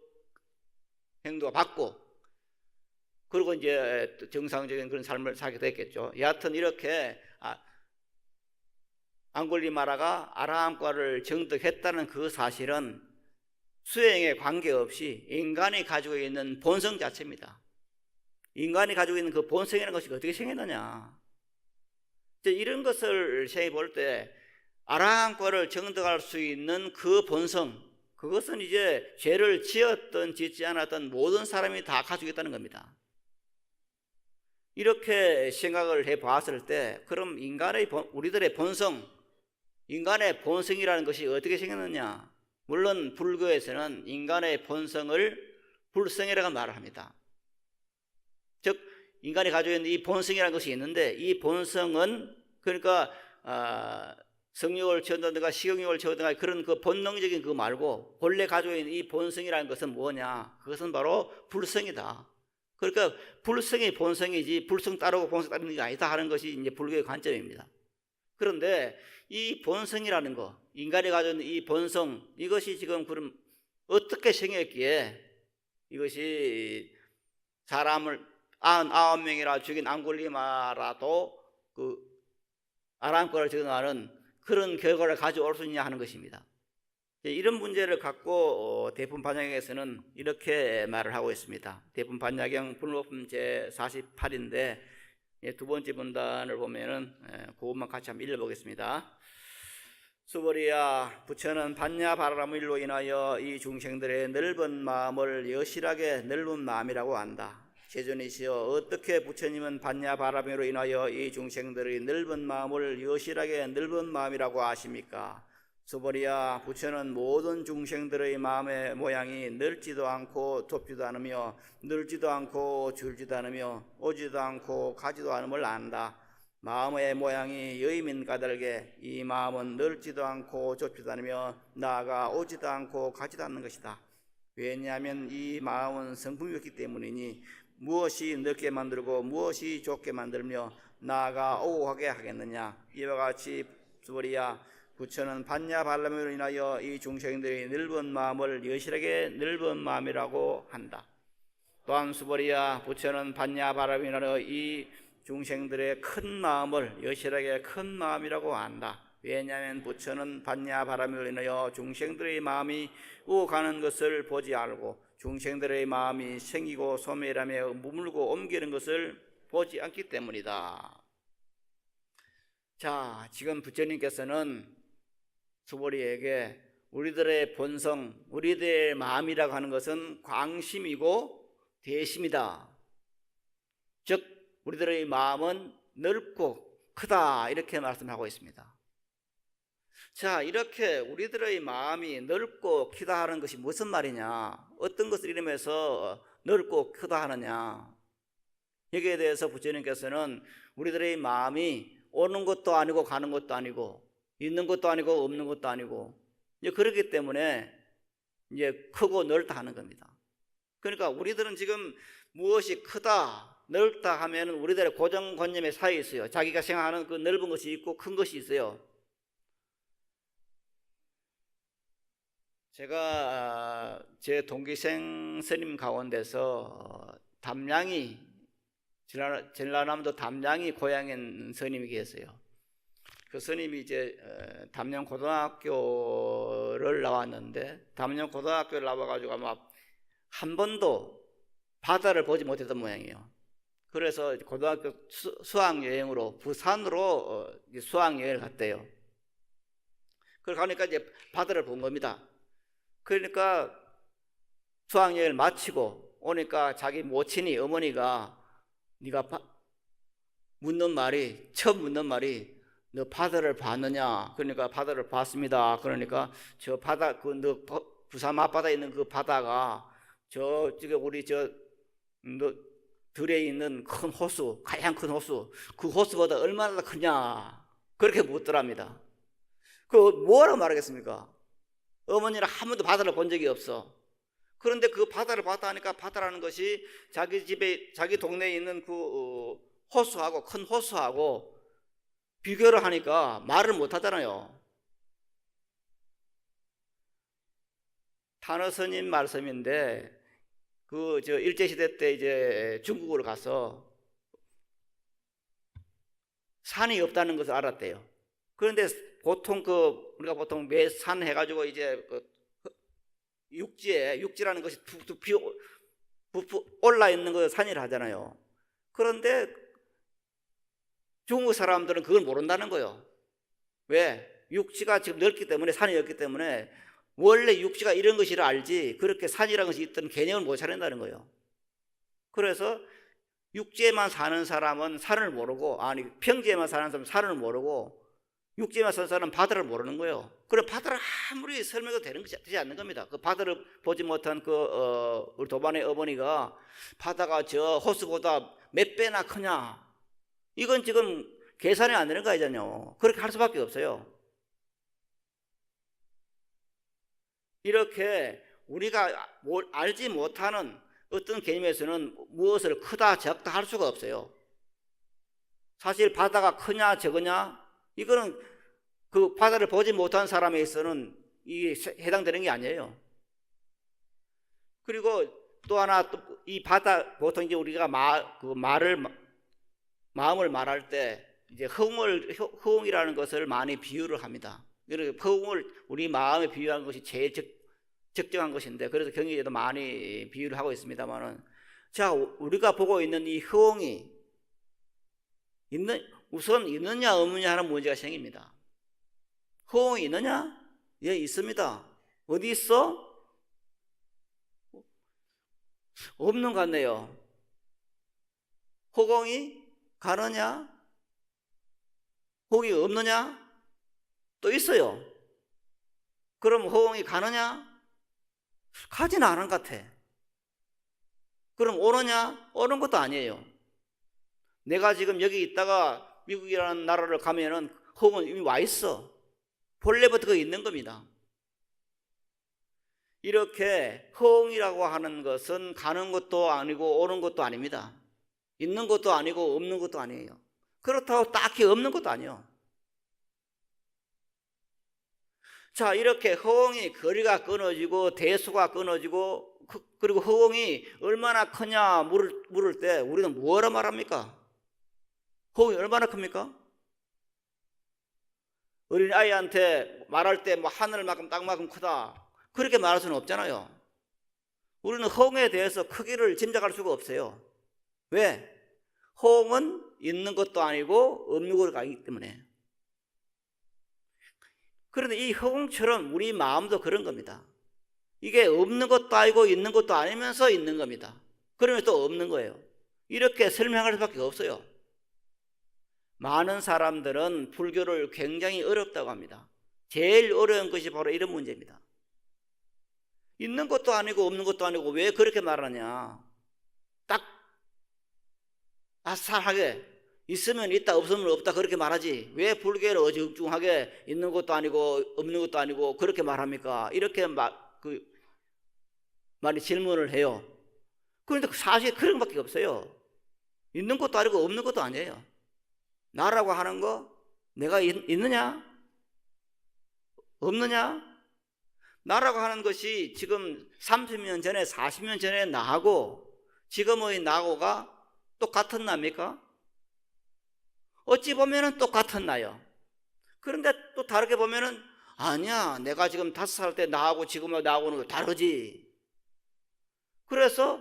행도가 받고, 그리고 이제 정상적인 그런 삶을 살게 됐겠죠. 여하튼 이렇게 앙골리마라가 아라한과를 정득했다는 그 사실은 수행에 관계없이 인간이 가지고 있는 본성 자체입니다. 인간이 가지고 있는 그 본성이라는 것이 어떻게 생겼느냐, 이런 것을 생각해 볼 때 아라한과를 정득할 수 있는 그 본성, 그것은 이제 죄를 지었든 짓지 않았든 모든 사람이 다 가지고 있다는 겁니다. 이렇게 생각을 해 봤을 때, 그럼 우리들의 본성, 인간의 본성이라는 것이 어떻게 생겼느냐? 물론 불교에서는 인간의 본성을 불성이라고 말을 합니다. 즉 인간이 가지고 있는 이 본성이라는 것이 있는데, 이 본성은 그러니까 성욕을 채운다든가 식욕을 채운다든가 그런 그 본능적인 그 말고, 본래 가지고 있는 이 본성이라는 것은 뭐냐? 그것은 바로 불성이다. 그러니까 불성이 본성이지 불성 따르고 본성 따르는 게 아니다 하는 것이 이제 불교의 관점입니다. 그런데 이 본성이라는 거, 인간이 가지고 있는 이 본성, 이것이 지금 그럼 어떻게 생겼기에 이것이 사람을 99명이나 죽인 앙골리마라도 그 아라한과를 정하는 그런 결과를 가져올 수 있냐 하는 것입니다. 이런 문제를 갖고 대품반야경에서는 이렇게 말을 하고 있습니다. 대품반야경 불법품 제48인데 두 번째 문단을 보면은 그것만 같이 한번 읽어보겠습니다. 수보리야, 부처는 반야바라밀로 인하여 이 중생들의 넓은 마음을 여실하게 넓은 마음이라고 한다. 제존이시여, 어떻게 부처님은 반야바라밀로 인하여 이 중생들의 넓은 마음을 여실하게 넓은 마음이라고 아십니까? 수보리야, 부처는 모든 중생들의 마음의 모양이 넓지도 않고 좁지도 않으며 늘지도 않고 줄지도 않으며 오지도 않고 가지도 않음을 안다. 마음의 모양이 여의민 까닭에 이 마음은 넓지도 않고 좁지도 않으며 나아가 오지도 않고 가지도 않는 것이다. 왜냐하면 이 마음은 성품이 없기 때문이니 무엇이 넓게 만들고 무엇이 좁게 만들며 나아가 오고 가게 하겠느냐. 이와 같이 수보리야, 부처는 반야발람으로 인하여 이 중생들의 넓은 마음을 여실하게 넓은 마음이라고 한다. 또한 수보리야, 부처는 반야발람으로 인하여 이 중생들의 큰 마음을 여실하게 큰 마음이라고 한다. 왜냐하면 부처는 반야바람으로 인하여 중생들의 마음이 오가는 것을 보지 않고 중생들의 마음이 생기고 소멸하며 머물고 옮기는 것을 보지 않기 때문이다. 자, 지금 부처님께서는 수보리에게 우리들의 본성, 우리들의 마음이라고 하는 것은 광심이고 대심이다. 즉 우리들의 마음은 넓고 크다, 이렇게 말씀하고 있습니다. 자, 이렇게 우리들의 마음이 넓고 크다 하는 것이 무슨 말이냐, 어떤 것을 이름해서 넓고 크다 하느냐, 여기에 대해서 부처님께서는 우리들의 마음이 오는 것도 아니고 가는 것도 아니고 있는 것도 아니고 없는 것도 아니고, 이제 그렇기 때문에 이제 크고 넓다 하는 겁니다. 그러니까 우리들은 지금 무엇이 크다, 넓다 하면 우리들의 고정관념에 쌓여 있어요. 자기가 생각하는 그 넓은 것이 있고 큰 것이 있어요. 제가 제 동기생 스님 가운데서 담양이, 전라남도 담양이 고향인 스님이 계세요. 그 스님이 이제 담양 고등학교를 나왔는데, 담양 고등학교를 나와가지고 아마 한 번도 바다를 보지 못했던 모양이에요. 그래서 고등학교 수학여행으로 부산으로 수학여행을 갔대요. 그걸 가니까 이제 바다를 본 겁니다. 그러니까 수학여행을 마치고 오니까 자기 모친이, 어머니가, 네가 처음 묻는 말이 너 바다를 봤느냐? 그러니까 바다를 봤습니다. 그러니까 저 바다, 너 부산 앞바다에 있는 그 바다가 저쪽에 우리 너 들에 있는 큰 호수, 가장 큰 호수, 그 호수보다 얼마나 더 크냐? 그렇게 묻더랍니다. 그 뭐라고 말하겠습니까? 어머니는 한 번도 바다를 본 적이 없어. 그런데 그 바다를 봤다 하니까 바다라는 것이 자기 집에, 자기 동네에 있는 그 호수하고, 큰 호수하고 비교를 하니까 말을 못 하잖아요. 탄어 스님 말씀인데, 일제시대 때 이제 중국으로 가서 산이 없다는 것을 알았대요. 그런데 보통 우리가 보통 매산 해가지고 이제 육지라는 것이 툭툭 올라 있는 거 산이라 하잖아요. 그런데 중국 사람들은 그걸 모른다는 거예요. 왜? 육지가 지금 넓기 때문에, 산이 없기 때문에 원래 육지가 이런 것이라 알지, 그렇게 산이라는 것이 있던 개념을 못 차린다는 거예요. 그래서 육지에만 사는 사람은 산을 모르고, 평지에만 사는 사람은 산을 모르고, 육지에만 사는 사람은 바다를 모르는 거예요. 그래, 바다를 아무리 설명해도 되지 않는 겁니다. 그 바다를 보지 못한 우리 도반의 어머니가 바다가 저 호수보다 몇 배나 크냐, 이건 지금 계산이 안 되는 거 아니잖아요. 그렇게 할 수밖에 없어요. 이렇게 우리가 알지 못하는 어떤 개념에서는 무엇을 크다 적다 할 수가 없어요. 사실 바다가 크냐 적으냐, 이거는 그 바다를 보지 못한 사람에 있어서는 이게 해당되는 게 아니에요. 그리고 또 하나, 이 바다, 보통 이제 우리가 마음을 말할 때 이제 허웅이라는 것을 많이 비유를 합니다. 그래서 허웅을 우리 마음에 비유하는 것이 제일 적정한 것인데, 그래서 경희에도 많이 비유를 하고 있습니다만은, 자, 우리가 보고 있는 이 허웅이 우선 있느냐 없느냐 하는 문제가 생깁니다. 허웅이 있느냐? 예, 있습니다. 어디 있어? 없는 것 같네요. 허공이 가느냐? 허공이 없느냐? 또 있어요. 그럼 허공이 가느냐? 가지는 않은 것 같아. 그럼 오느냐? 오는 것도 아니에요. 내가 지금 여기 있다가 미국이라는 나라를 가면은 허공은 이미 와 있어. 본래부터 그 있는 겁니다. 이렇게 허공이라고 하는 것은 가는 것도 아니고 오는 것도 아닙니다. 있는 것도 아니고 없는 것도 아니에요. 그렇다고 딱히 없는 것도 아니에요. 자, 이렇게 허공이 거리가 끊어지고 대수가 끊어지고, 그리고 허공이 얼마나 크냐 물을 때 우리는 뭐라 말합니까? 허공이 얼마나 큽니까? 어린 아이한테 말할 때 뭐 하늘만큼 땅만큼 크다, 그렇게 말할 수는 없잖아요. 우리는 허공에 대해서 크기를 짐작할 수가 없어요. 왜? 허공은 있는 것도 아니고 없는 것도 아니기 때문에. 그런데 이 허공처럼 우리 마음도 그런 겁니다. 이게 없는 것도 아니고 있는 것도 아니면서 있는 겁니다. 그러면 또 없는 거예요. 이렇게 설명할 수밖에 없어요. 많은 사람들은 불교를 굉장히 어렵다고 합니다. 제일 어려운 것이 바로 이런 문제입니다. 있는 것도 아니고 없는 것도 아니고 왜 그렇게 말하냐? 딱 아싸하게 있으면 있다 없으면 없다 그렇게 말하지 왜 불교를 어중중하게 있는 것도 아니고 없는 것도 아니고 그렇게 말합니까? 이렇게 많이 질문을 해요. 그런데 사실 그런 것밖에 없어요. 있는 것도 아니고 없는 것도 아니에요. 나라고 하는 거 내가 있느냐? 없느냐? 나라고 하는 것이 지금 30년 전에 40년 전에 나하고 지금의 나하고가 똑같은 나입니까? 어찌 보면은 똑같은 나요. 그런데 또 다르게 보면은 아니야 내가 지금 5살 때 나하고 지금의 나하고는 다르지. 그래서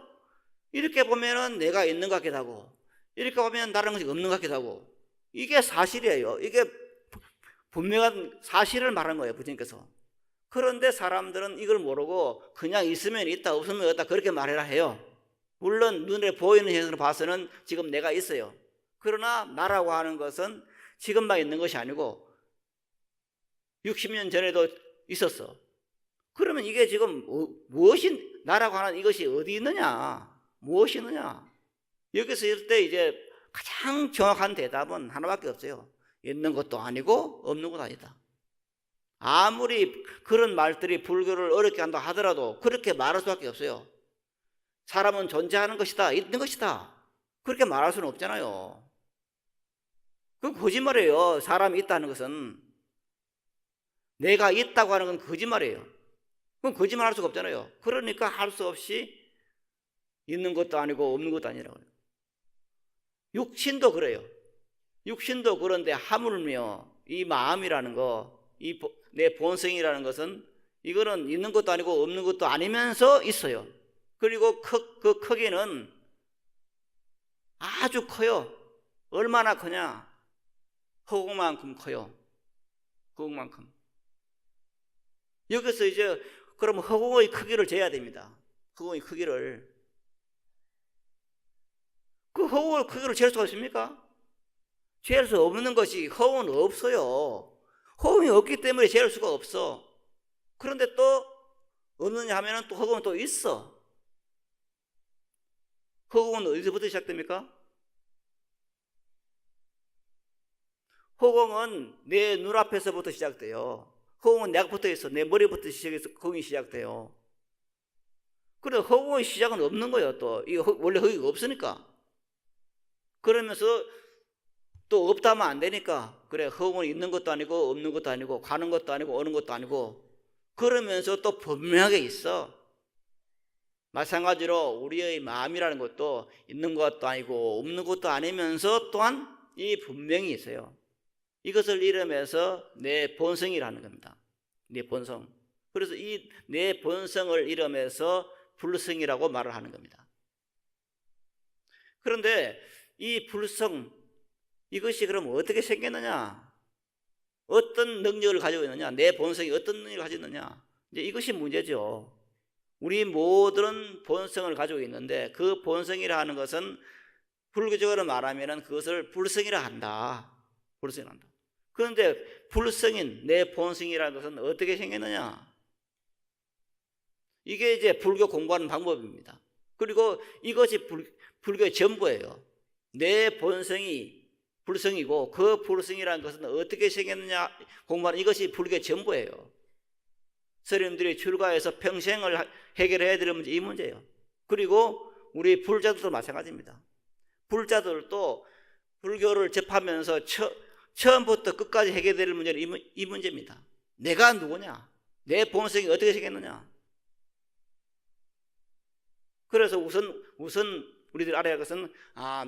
이렇게 보면은 내가 있는 것 같기도 하고 이렇게 보면 다른 것이 없는 것 같기도 하고 이게 사실이에요. 이게 분명한 사실을 말한 거예요 부처님께서. 그런데 사람들은 이걸 모르고 그냥 있으면 있다 없으면 없다 그렇게 말해라 해요. 물론 눈에 보이는 현상으로 봐서는 지금 내가 있어요. 그러나 나라고 하는 것은 지금만 있는 것이 아니고 60년 전에도 있었어. 그러면 이게 지금 무엇이 나라고 하는 이것이 어디 있느냐? 무엇이 있느냐? 여기서 이럴 때 이제 가장 정확한 대답은 하나밖에 없어요. 있는 것도 아니고 없는 것도 아니다. 아무리 그런 말들이 불교를 어렵게 한다 하더라도 그렇게 말할 수밖에 없어요. 사람은 존재하는 것이다, 있는 것이다. 그렇게 말할 수는 없잖아요. 그건 거짓말이에요. 사람이 있다는 것은. 내가 있다고 하는 건 거짓말이에요. 그건 거짓말할 수가 없잖아요. 그러니까 할 수 없이 있는 것도 아니고 없는 것도 아니라고요. 육신도 그래요. 육신도 그런데 하물며 이 마음이라는 거, 내 본성이라는 것은 이거는 있는 것도 아니고 없는 것도 아니면서 있어요. 그리고 그 크기는 아주 커요. 얼마나 크냐? 허공만큼 커요. 허공만큼. 여기서 이제 그럼 허공의 크기를 재야 됩니다. 허공의 크기를. 그 허공의 크기를 잴 수가 있습니까? 잴 수 없는 것이 허공은 없어요. 허공이 없기 때문에 잴 수가 없어. 그런데 또 없느냐 하면은 또 허공은 또 있어. 허공은 어디서부터 시작됩니까? 허공은 내 눈앞에서부터 시작돼요. 허공은 내가 붙어 있어. 내 머리부터 시작해서 허공이 시작돼요. 그래 허공의 시작은 없는 거예요. 또 이게 원래 허공이 없으니까. 그러면서 또 없다면 안 되니까 그래 허공은 있는 것도 아니고 없는 것도 아니고 가는 것도 아니고 오는 것도 아니고 그러면서 또 분명하게 있어. 마찬가지로 우리의 마음이라는 것도 있는 것도 아니고 없는 것도 아니면서 또한 이 분명히 있어요. 이것을 이름해서 내 본성이라는 겁니다. 내 본성. 그래서 이 내 본성을 이름해서 불성이라고 말을 하는 겁니다. 그런데 이 불성 이것이 그럼 어떻게 생겼느냐? 어떤 능력을 가지고 있느냐? 내 본성이 어떤 능력을 가지고 있느냐? 이제 이것이 문제죠. 우리 모든 본성을 가지고 있는데 그 본성이라 하는 것은 불교적으로 말하면 그것을 불성이라 한다. 불성이라 한다. 그런데 불성인 내 본성이라는 것은 어떻게 생겼느냐? 이게 이제 불교 공부하는 방법입니다. 그리고 이것이 불교의 전부예요. 내 본성이 불성이고 그 불성이라는 것은 어떻게 생겼느냐 공부하는 이것이 불교의 전부예요. 스님들이 출가해서 평생을 해결해야 될 문제 이 문제예요. 그리고 우리 불자들도 마찬가지입니다. 불자들도 불교를 접하면서 처음부터 끝까지 해결해야 될 문제는 이 문제입니다. 내가 누구냐? 내 본성이 어떻게 생겼느냐? 그래서 우선 우리들 알아야 할 것은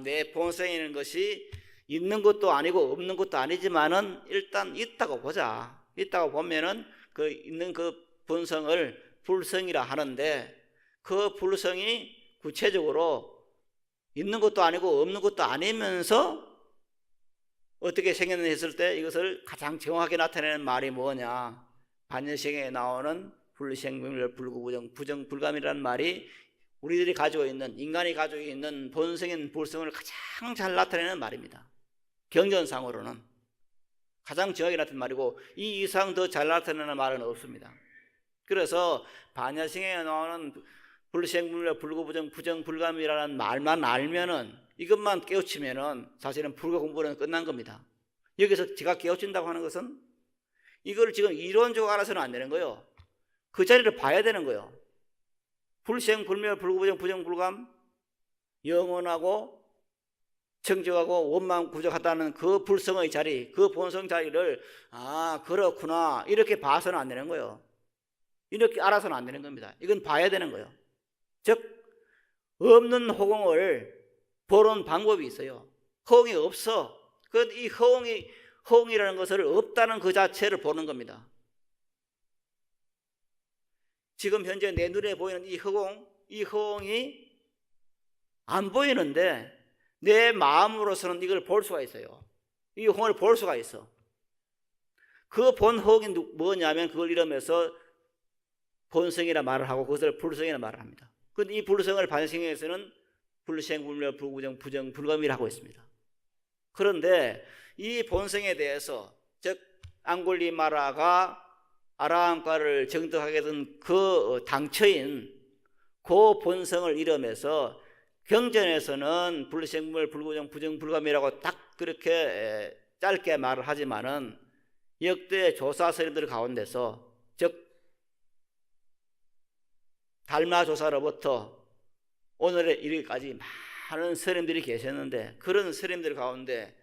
내 본성이라는 것이 있는 것도 아니고 없는 것도 아니지만은 일단 있다고 보자. 있다고 보면은 그 있는 그 본성을 불성이라 하는데 그 불성이 구체적으로 있는 것도 아니고 없는 것도 아니면서 어떻게 생겼느냐 했을 때 이것을 가장 정확하게 나타내는 말이 뭐냐? 반야시경에 나오는 불생명멸 불구부정 부정불감이라는 말이 우리들이 가지고 있는 인간이 가지고 있는 본성인 불성을 가장 잘 나타내는 말입니다. 경전상으로는 가장 정확하게 나타내는 말이고 이 이상 더 잘 나타내는 말은 없습니다. 그래서 반야시경에 나오는 불생물과 불구부정 부정불감이라는 말만 알면은 이것만 깨우치면은 사실은 불교 공부는 끝난 겁니다. 여기서 제가 깨우친다고 하는 것은 이걸 지금 이론적으로 알아서는 안 되는 거예요. 그 자리를 봐야 되는 거예요. 불생, 불멸, 불구부정, 부정불감, 영원하고 청정하고 원만 구적하다는 그 불성의 자리, 그 본성 자리를 그렇구나 이렇게 봐서는 안 되는 거예요. 이렇게 알아서는 안 되는 겁니다. 이건 봐야 되는 거예요. 즉 없는 허공을 보는 방법이 있어요. 허공이 없어. 이 허공이라는 것을 없다는 그 자체를 보는 겁니다. 지금 현재 내 눈에 보이는 이 허공이 안 보이는데 내 마음으로서는 이걸 볼 수가 있어요. 이 허공을 볼 수가 있어. 그 본 허공이 뭐냐면 그걸 이러면서 본성이라 말을 하고 그것을 불성이라 말을 합니다. 그런데 이 불성을 반성에서는 불생, 불멸, 불구정, 부정, 불감이라 하고 있습니다. 그런데 이 본성에 대해서 즉 앙굴리마라가 아라한과를 정득하게 된 그 당처인 그 본성을 이루면서 경전에서는 불생, 불멸, 불구정, 부정, 불감이라고 딱 그렇게 짧게 말을 하지만은 역대 조사 스님들 가운데서 즉 달마 조사로부터 오늘에 이르기까지 많은 스님들이 계셨는데 그런 스님들 가운데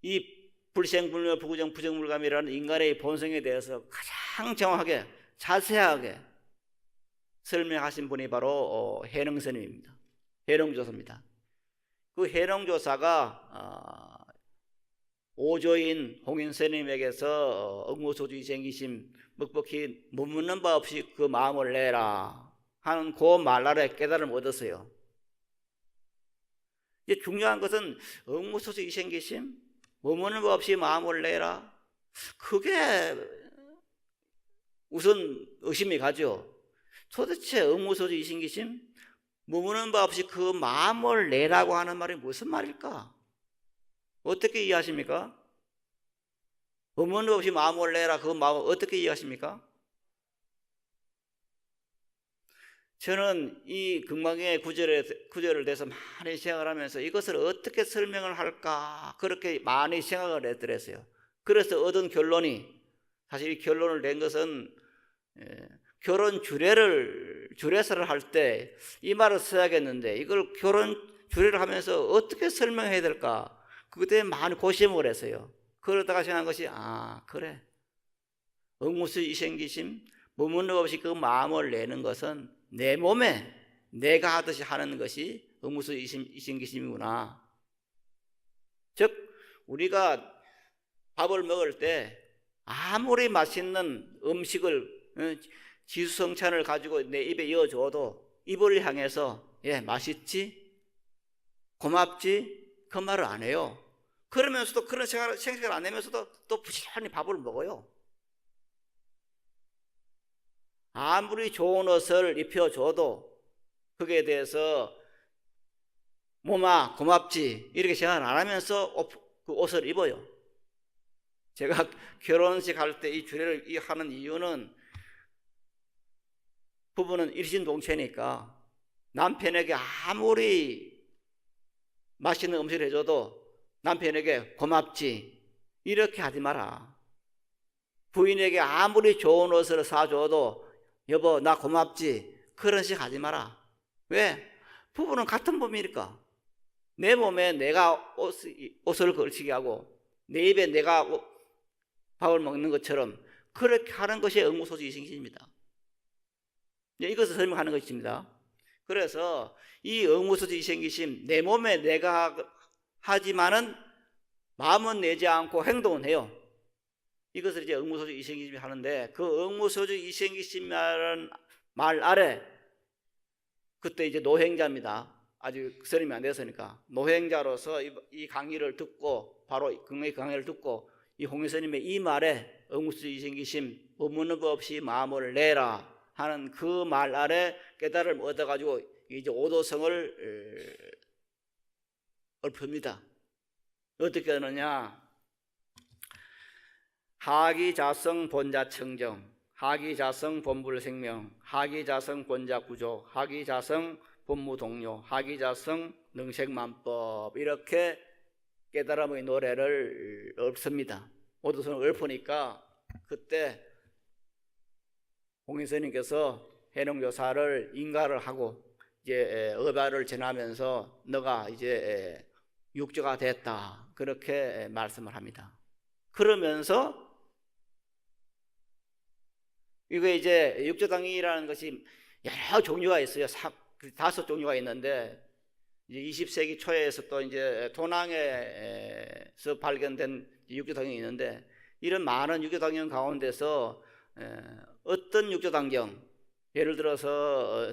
이 불생, 불멸, 불구정, 부정, 불감이라는 인간의 본성에 대해서 가장 정확하게 자세하게 설명하신 분이 바로 해능스님입니다. 해능조사입니다. 그 해능조사가 오조인 홍인스님에게서 응무소주의 생기심 묵묵히 묻는 바 없이 그 마음을 내라 하는 그 말 아래 깨달음을 얻었어요. 이제 중요한 것은 응무소주의 생기심 묻는 바 없이 마음을 내라, 그게 우선 의심이 가죠. 도대체 응무소주의 생기심 묻는 바 없이 그 마음을 내라고 하는 말이 무슨 말일까? 어떻게 이해하십니까? 묻는 바 없이 마음을 내라, 그 마음을 어떻게 이해하십니까? 저는 이 금강의 구절을 대해서 많이 생각을 하면서 이것을 어떻게 설명을 할까 그렇게 많이 생각을 했더랬어요. 그래서 얻은 결론이, 사실 이 결론을 낸 것은 결혼 주례서를 할 때 이 말을 써야겠는데 이걸 결혼 주례를 하면서 어떻게 설명해야 될까 그때 많이 고심을 했어요. 그러다가 생각한 것이 그래, 응무수의 생기심 머무는 없이 그 마음을 내는 것은 내 몸에 내가 하듯이 하는 것이 응무수의 생기심이구나. 즉 우리가 밥을 먹을 때 아무리 맛있는 음식을 지수성찬을 가지고 내 입에 이어줘도 입을 향해서 맛있지? 고맙지? 그 말을 안 해요. 그러면서도 그런 생각을 안 내면서도 또 부지런히 밥을 먹어요. 아무리 좋은 옷을 입혀줘도 그게 대해서 몸아 고맙지 이렇게 생각을 안 하면서 그 옷을 입어요. 제가 결혼식 할 때 이 주례를 하는 이유는 부부는 일신동체니까 남편에게 아무리 맛있는 음식을 해줘도 남편에게 고맙지 이렇게 하지 마라. 부인에게 아무리 좋은 옷을 사줘도 여보 나 고맙지 그런 식 하지 마라. 왜? 부부는 같은 몸이니까. 내 몸에 내가 옷을 걸치게 하고 내 입에 내가 밥을 먹는 것처럼 그렇게 하는 것이 응무소지이생기심입니다. 이것을 설명하는 것입니다. 그래서 이 응무소지이생기심 내 몸에 내가 하지만은 마음은 내지 않고 행동은 해요. 이것을 이제 응무소주 이생기심이 하는데 그 응무소주 이생기심이라는 말 아래 그때 이제 노행자입니다. 아직 스님이 안 됐으니까 노행자로서 이 강의를 듣고 바로 그 강의를 듣고 이 홍인스님의 이 말에 응무소주 이생기심 머무는 것 없이 마음을 내라 하는 그 말 아래 깨달음을 얻어가지고 이제 오도성을 읊습니다. 어떻게 하느냐? 하기자성 본자청정, 하기자성 본불생명, 하기자성 본자구조, 하기자성 본무동료, 하기자성 능색만법 이렇게 깨달음의 노래를 읊습니다. 오도선을 읊으니까 그때 공인스님께서 해농조사를 인가를 하고 이제 어발을 전하면서 너가 이제 육조가 됐다 그렇게 말씀을 합니다. 그러면서 이게 이제 육조당이라는 것이 여러 종류가 있어요. 5종류가 있는데 이제 20세기 초에서 또 이제 도낭에서 발견된 육조당이 있는데 이런 많은 육조당경 가운데서 어떤 육조당경 예를 들어서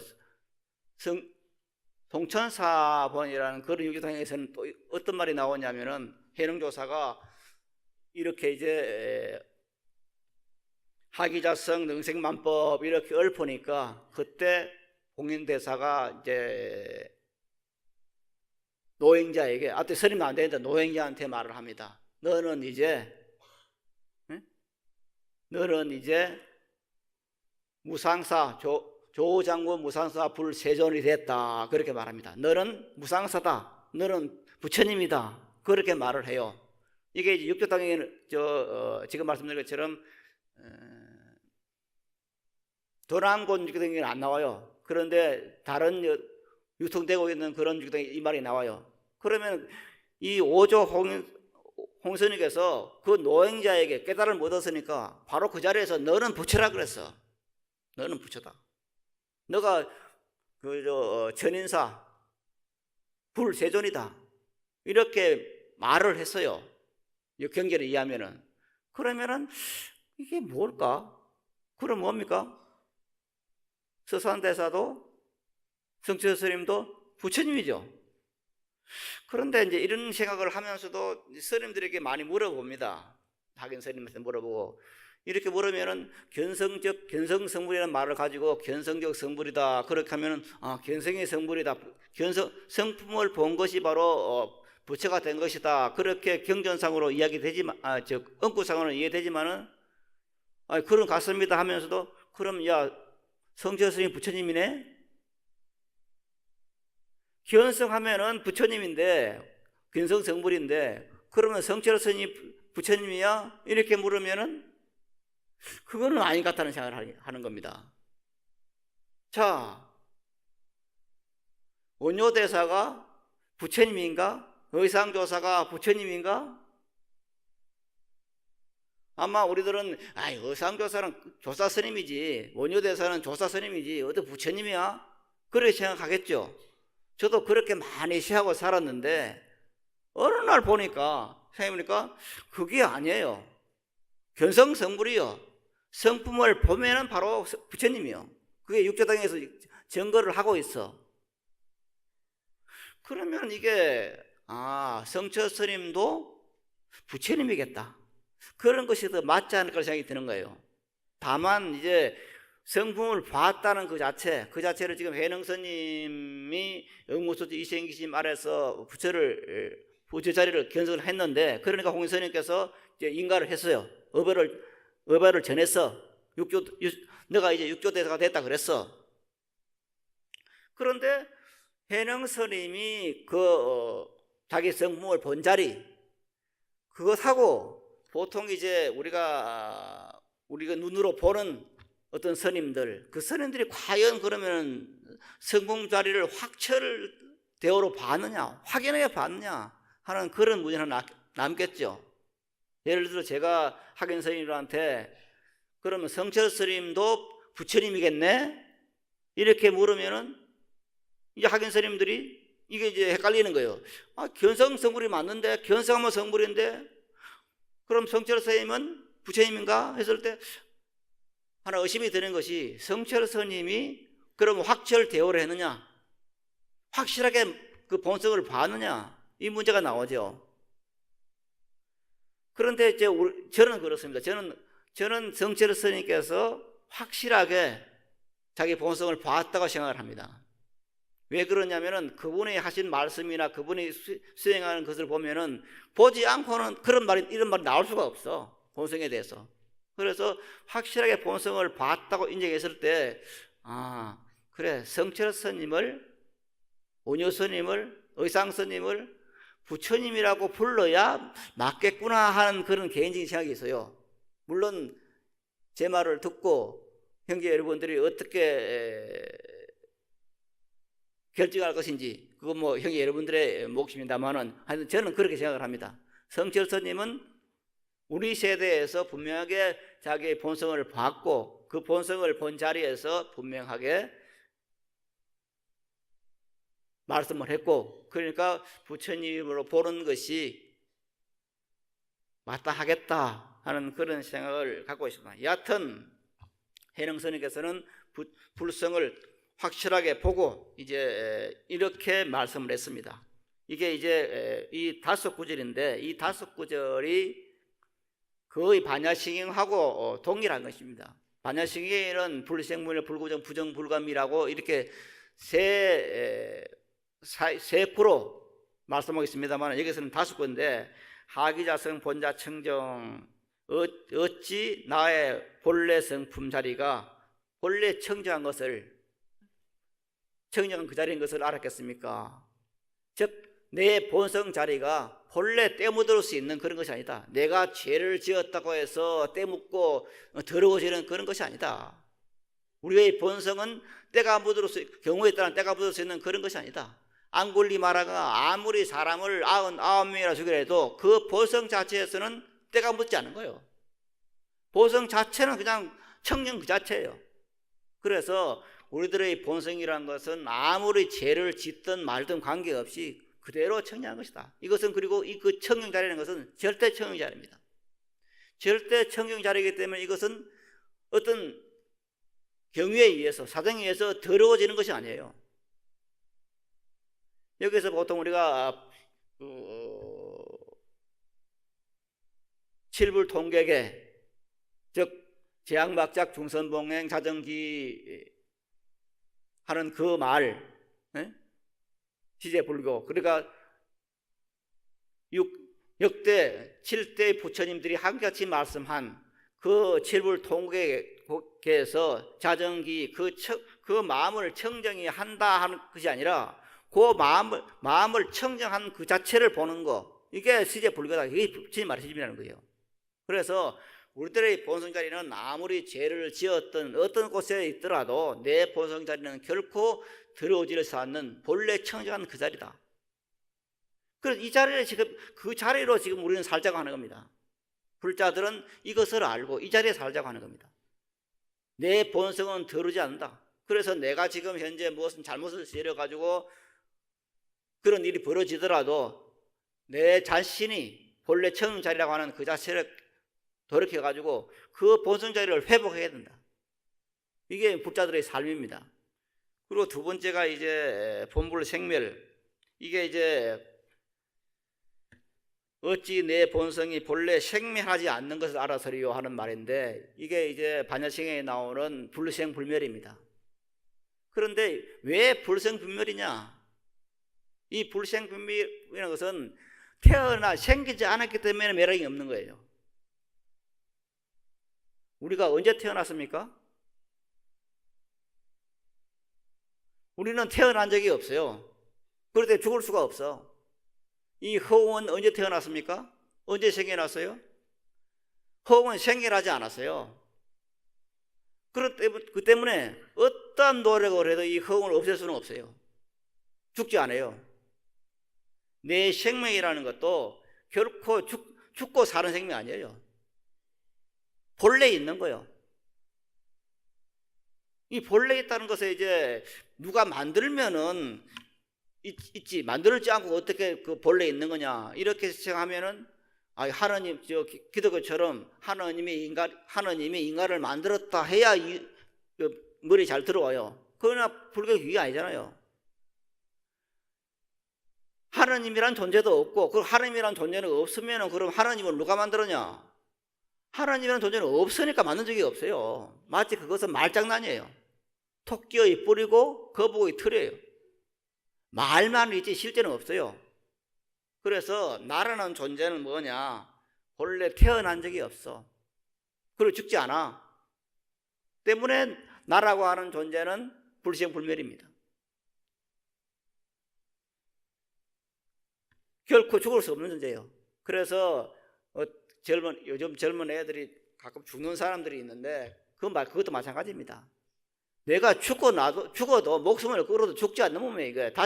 동천사번이라는 그런 육조당에서는 또 어떤 말이 나오냐면은 해능조사가 이렇게 이제 하기자성 능색만법 이렇게 읊으니까 그때 공인대사가 이제 노행자에게 앞에 스님은 안 되는데 노행자한테 말을 합니다. 너는 이제 무상사 조장군 무상사 불세존이 됐다 그렇게 말합니다. 너는 무상사다. 너는 부처님이다. 그렇게 말을 해요. 이게 이제 육조당에는 지금 말씀드린 것처럼 도남곤 육조당에는 안 나와요. 그런데 다른 유통되고 있는 그런 육조당에 이 말이 나와요. 그러면 이 오조 홍선님께서 그 노행자에게 깨달음을 못 얻었으니까 바로 그 자리에서 너는 부처라 그랬어. 너는 부처다. 너가 전인사 불세존이다. 이렇게 말을 했어요. 경전에 의하면은. 그러면은 이게 뭘까? 그럼 뭡니까? 서산대사도 성철 스님도 부처님이죠. 그런데 이제 이런 생각을 하면서도 스님들에게 많이 물어봅니다. 학연 스님한테 물어보고 이렇게 물으면은 견성성불이라는 말을 가지고 견성적 성불이다 그렇게 하면은 견성의 성불이다. 성품을 본 것이 바로 부처가 된 것이다. 그렇게 경전상으로 이야기되지만 엉구상으로 이해되지만은 그런 같습니다 하면서도 그럼 야 성철 스님 부처님이네. 견성하면은 부처님인데 견성성불인데 그러면 성철 스님 부처님이야? 이렇게 물으면은 그거는 아닌 것 같다는 생각을 하는 겁니다. 자, 원효대사가 부처님인가? 의상조사가 부처님인가? 아마 우리들은 의상조사는 조사스님이지 원효대사는 조사스님이지 어디 부처님이야? 그렇게 생각하겠죠. 저도 그렇게 많이 시하고 살았는데 어느 날 생각해보니까 그게 아니에요. 견성성불이요. 성품을 보면은 바로 부처님이요. 그게 육조당에서 증거를 하고 있어. 그러면 이게 성철 스님도 부처님이겠다. 그런 것이 더 맞지 않을까 생각이 드는 거예요. 다만 이제 성품을 봤다는 그 자체를 지금 해능 스님이 영무소지 이생기심 아래서 부처 자리를 견성을 했는데 그러니까 홍인 스님께서 이제 인가를 했어요. 어발을 전했어. 너가 이제 육조대사가 됐다 그랬어. 그런데 해능 스님이 자기 성품을 본 자리 그것하고 보통 이제 우리가 눈으로 보는 어떤 스님들 그 스님들이 과연 그러면 성품 자리를 확철대오로 봤느냐 확연하게 봤느냐 하는 그런 문제는 남겠죠. 예를 들어 제가 학연 스님들한테 그러면 성철 스님도 부처님이겠네? 이렇게 물으면은 이제 학연 스님들이 이게 이제 헷갈리는 거예요. 견성성불이 맞는데 견성하면 성불인데 그럼 성철 스님은 부처님인가? 했을 때 하나 의심이 드는 것이 성철 스님이 그럼 확철대오를 했느냐? 확실하게 그 본성을 봤느냐? 이 문제가 나오죠. 그런데 이제 저는 그렇습니다. 저는 성철 스님께서 확실하게 자기 본성을 봤다고 생각을 합니다. 왜 그러냐면은 그분이 하신 말씀이나 그분이 수행하는 것을 보면은 보지 않고는 이런 말이 나올 수가 없어. 본성에 대해서. 그래서 확실하게 본성을 봤다고 인정했을 때 그래 성철 스님을 원효 스님을 의상 스님을 부처님이라고 불러야 맞겠구나 하는 그런 개인적인 생각이 있어요. 물론 제 말을 듣고 형제 여러분들이 어떻게 결정할 것인지 그건 뭐 형제 여러분들의 몫입니다만은 하여튼 저는 그렇게 생각을 합니다. 성철 스님은 우리 세대에서 분명하게 자기의 본성을 봤고 그 본성을 본 자리에서 분명하게 말씀을 했고, 그러니까 부처님으로 보는 것이 마땅하겠다 하는 그런 생각을 갖고 있습니다. 여하튼 해능스님께서는 불성을 확실하게 보고 이제 이렇게 말씀을 했습니다. 이게 이제 이 5구절인데 이 5구절이 거의 반야신경하고 동일한 것입니다. 반야신경에는 불생문일 불구정 부정불감이라고 이렇게 세 구로 말씀하겠습니다만 여기서는 5구인데 하기자성 본자청정 어찌 나의 본래 성품 자리가 본래 청정한 것을 청정한 그 자리인 것을 알았겠습니까? 즉 내 본성 자리가 본래 때묻을 수 있는 그런 것이 아니다. 내가 죄를 지었다고 해서 때묻고 더러워지는 그런 것이 아니다. 우리의 본성은 때가 묻을 수, 경우에 따라 때가 묻을 수 있는 그런 것이 아니다. 앙골리마라가 아무리 사람을 99명이라 죽이더라도 그 본성 자체에서는 때가 묻지 않은 거예요. 본성 자체는 그냥 청정 그 자체예요. 그래서 우리들의 본성이라는 것은 아무리 죄를 짓든 말든 관계없이 그대로 청정한 것이다. 이것은 그리고 이 그 청정 자리라는 것은 절대 청정 자리입니다. 절대 청정 자리이기 때문에 이것은 어떤 경우에 의해서 사정에 의해서 더러워지는 것이 아니에요. 여기서 보통 우리가 칠불통객에 즉 제약막작 중선봉행 자정기 하는 그 말 시제불교 그러니까 역대 7대 부처님들이 한같이 말씀한 그 칠불통객에서 자정기 그 마음을 청정히 한다 하는 것이 아니라 그 마음을 청정한 그 자체를 보는 거 이게 시제불교다. 이게 부처님 말씀이라는 거예요. 그래서 우리들의 본성자리는 아무리 죄를 지었던 어떤 곳에 있더라도 내 본성자리는 결코 더러워지지 않는 본래 청정한 그 자리다. 그래서 이 자리를 지금 그 자리로 지금 우리는 살자고 하는 겁니다. 불자들은 이것을 알고 이 자리에 살자고 하는 겁니다. 내 본성은 더러지 않는다. 그래서 내가 지금 현재 무엇은 잘못을 저질러가지고 그런 일이 벌어지더라도 내 자신이 본래 청정 자리라고 하는 그 자체를 돌이켜가지고 그 본성 자리를 회복해야 된다. 이게 불자들의 삶입니다. 그리고 두 번째가 이제 본불생멸. 이게 이제 어찌 내 본성이 본래 생멸하지 않는 것을 알아서리요 하는 말인데 이게 이제 반야신경에 나오는 불생불멸입니다. 그런데 왜 불생불멸이냐? 이 불생불멸이라는 것은 태어나 생기지 않았기 때문에 매력이 없는 거예요. 우리가 언제 태어났습니까? 우리는 태어난 적이 없어요. 그런데 죽을 수가 없어. 이 허웅은 언제 태어났습니까? 언제 생겨났어요? 허웅은 생겨나지 않았어요. 그 때문에 어떠한 노력을 해도 이 허웅을 없앨 수는 없어요. 죽지 않아요. 내 생명이라는 것도 결코 죽고 사는 생명이 아니에요. 본래 있는 거예요. 이 본래 있다는 것에 이제 누가 만들면은 있지 만들지 않고 어떻게 그 본래 있는 거냐 이렇게 생각하면은 하나님 저 기독교처럼 하나님이 인간을 만들었다 해야 머리 잘 들어와요. 그러나 불교 그게 아니잖아요. 하나님이란 존재도 없고 그 하나님이란 존재는 없으면은 그럼 하나님을 누가 만들었냐? 하나님이라는 존재는 없으니까 만든 적이 없어요. 마치 그것은 말장난이에요. 토끼의 뿔이고 거북의 털이에요. 말만 있지 실제는 없어요. 그래서 나라는 존재는 뭐냐? 본래 태어난 적이 없어. 그리고 죽지 않아. 때문에 나라고 하는 존재는 불생불멸입니다. 결코 죽을 수 없는 존재예요. 그래서 요즘 젊은 애들이 가끔 죽는 사람들이 있는데 그것도 마찬가지입니다. 내가 죽어도 목숨을 끌어도 죽지 않는 몸에 이게 다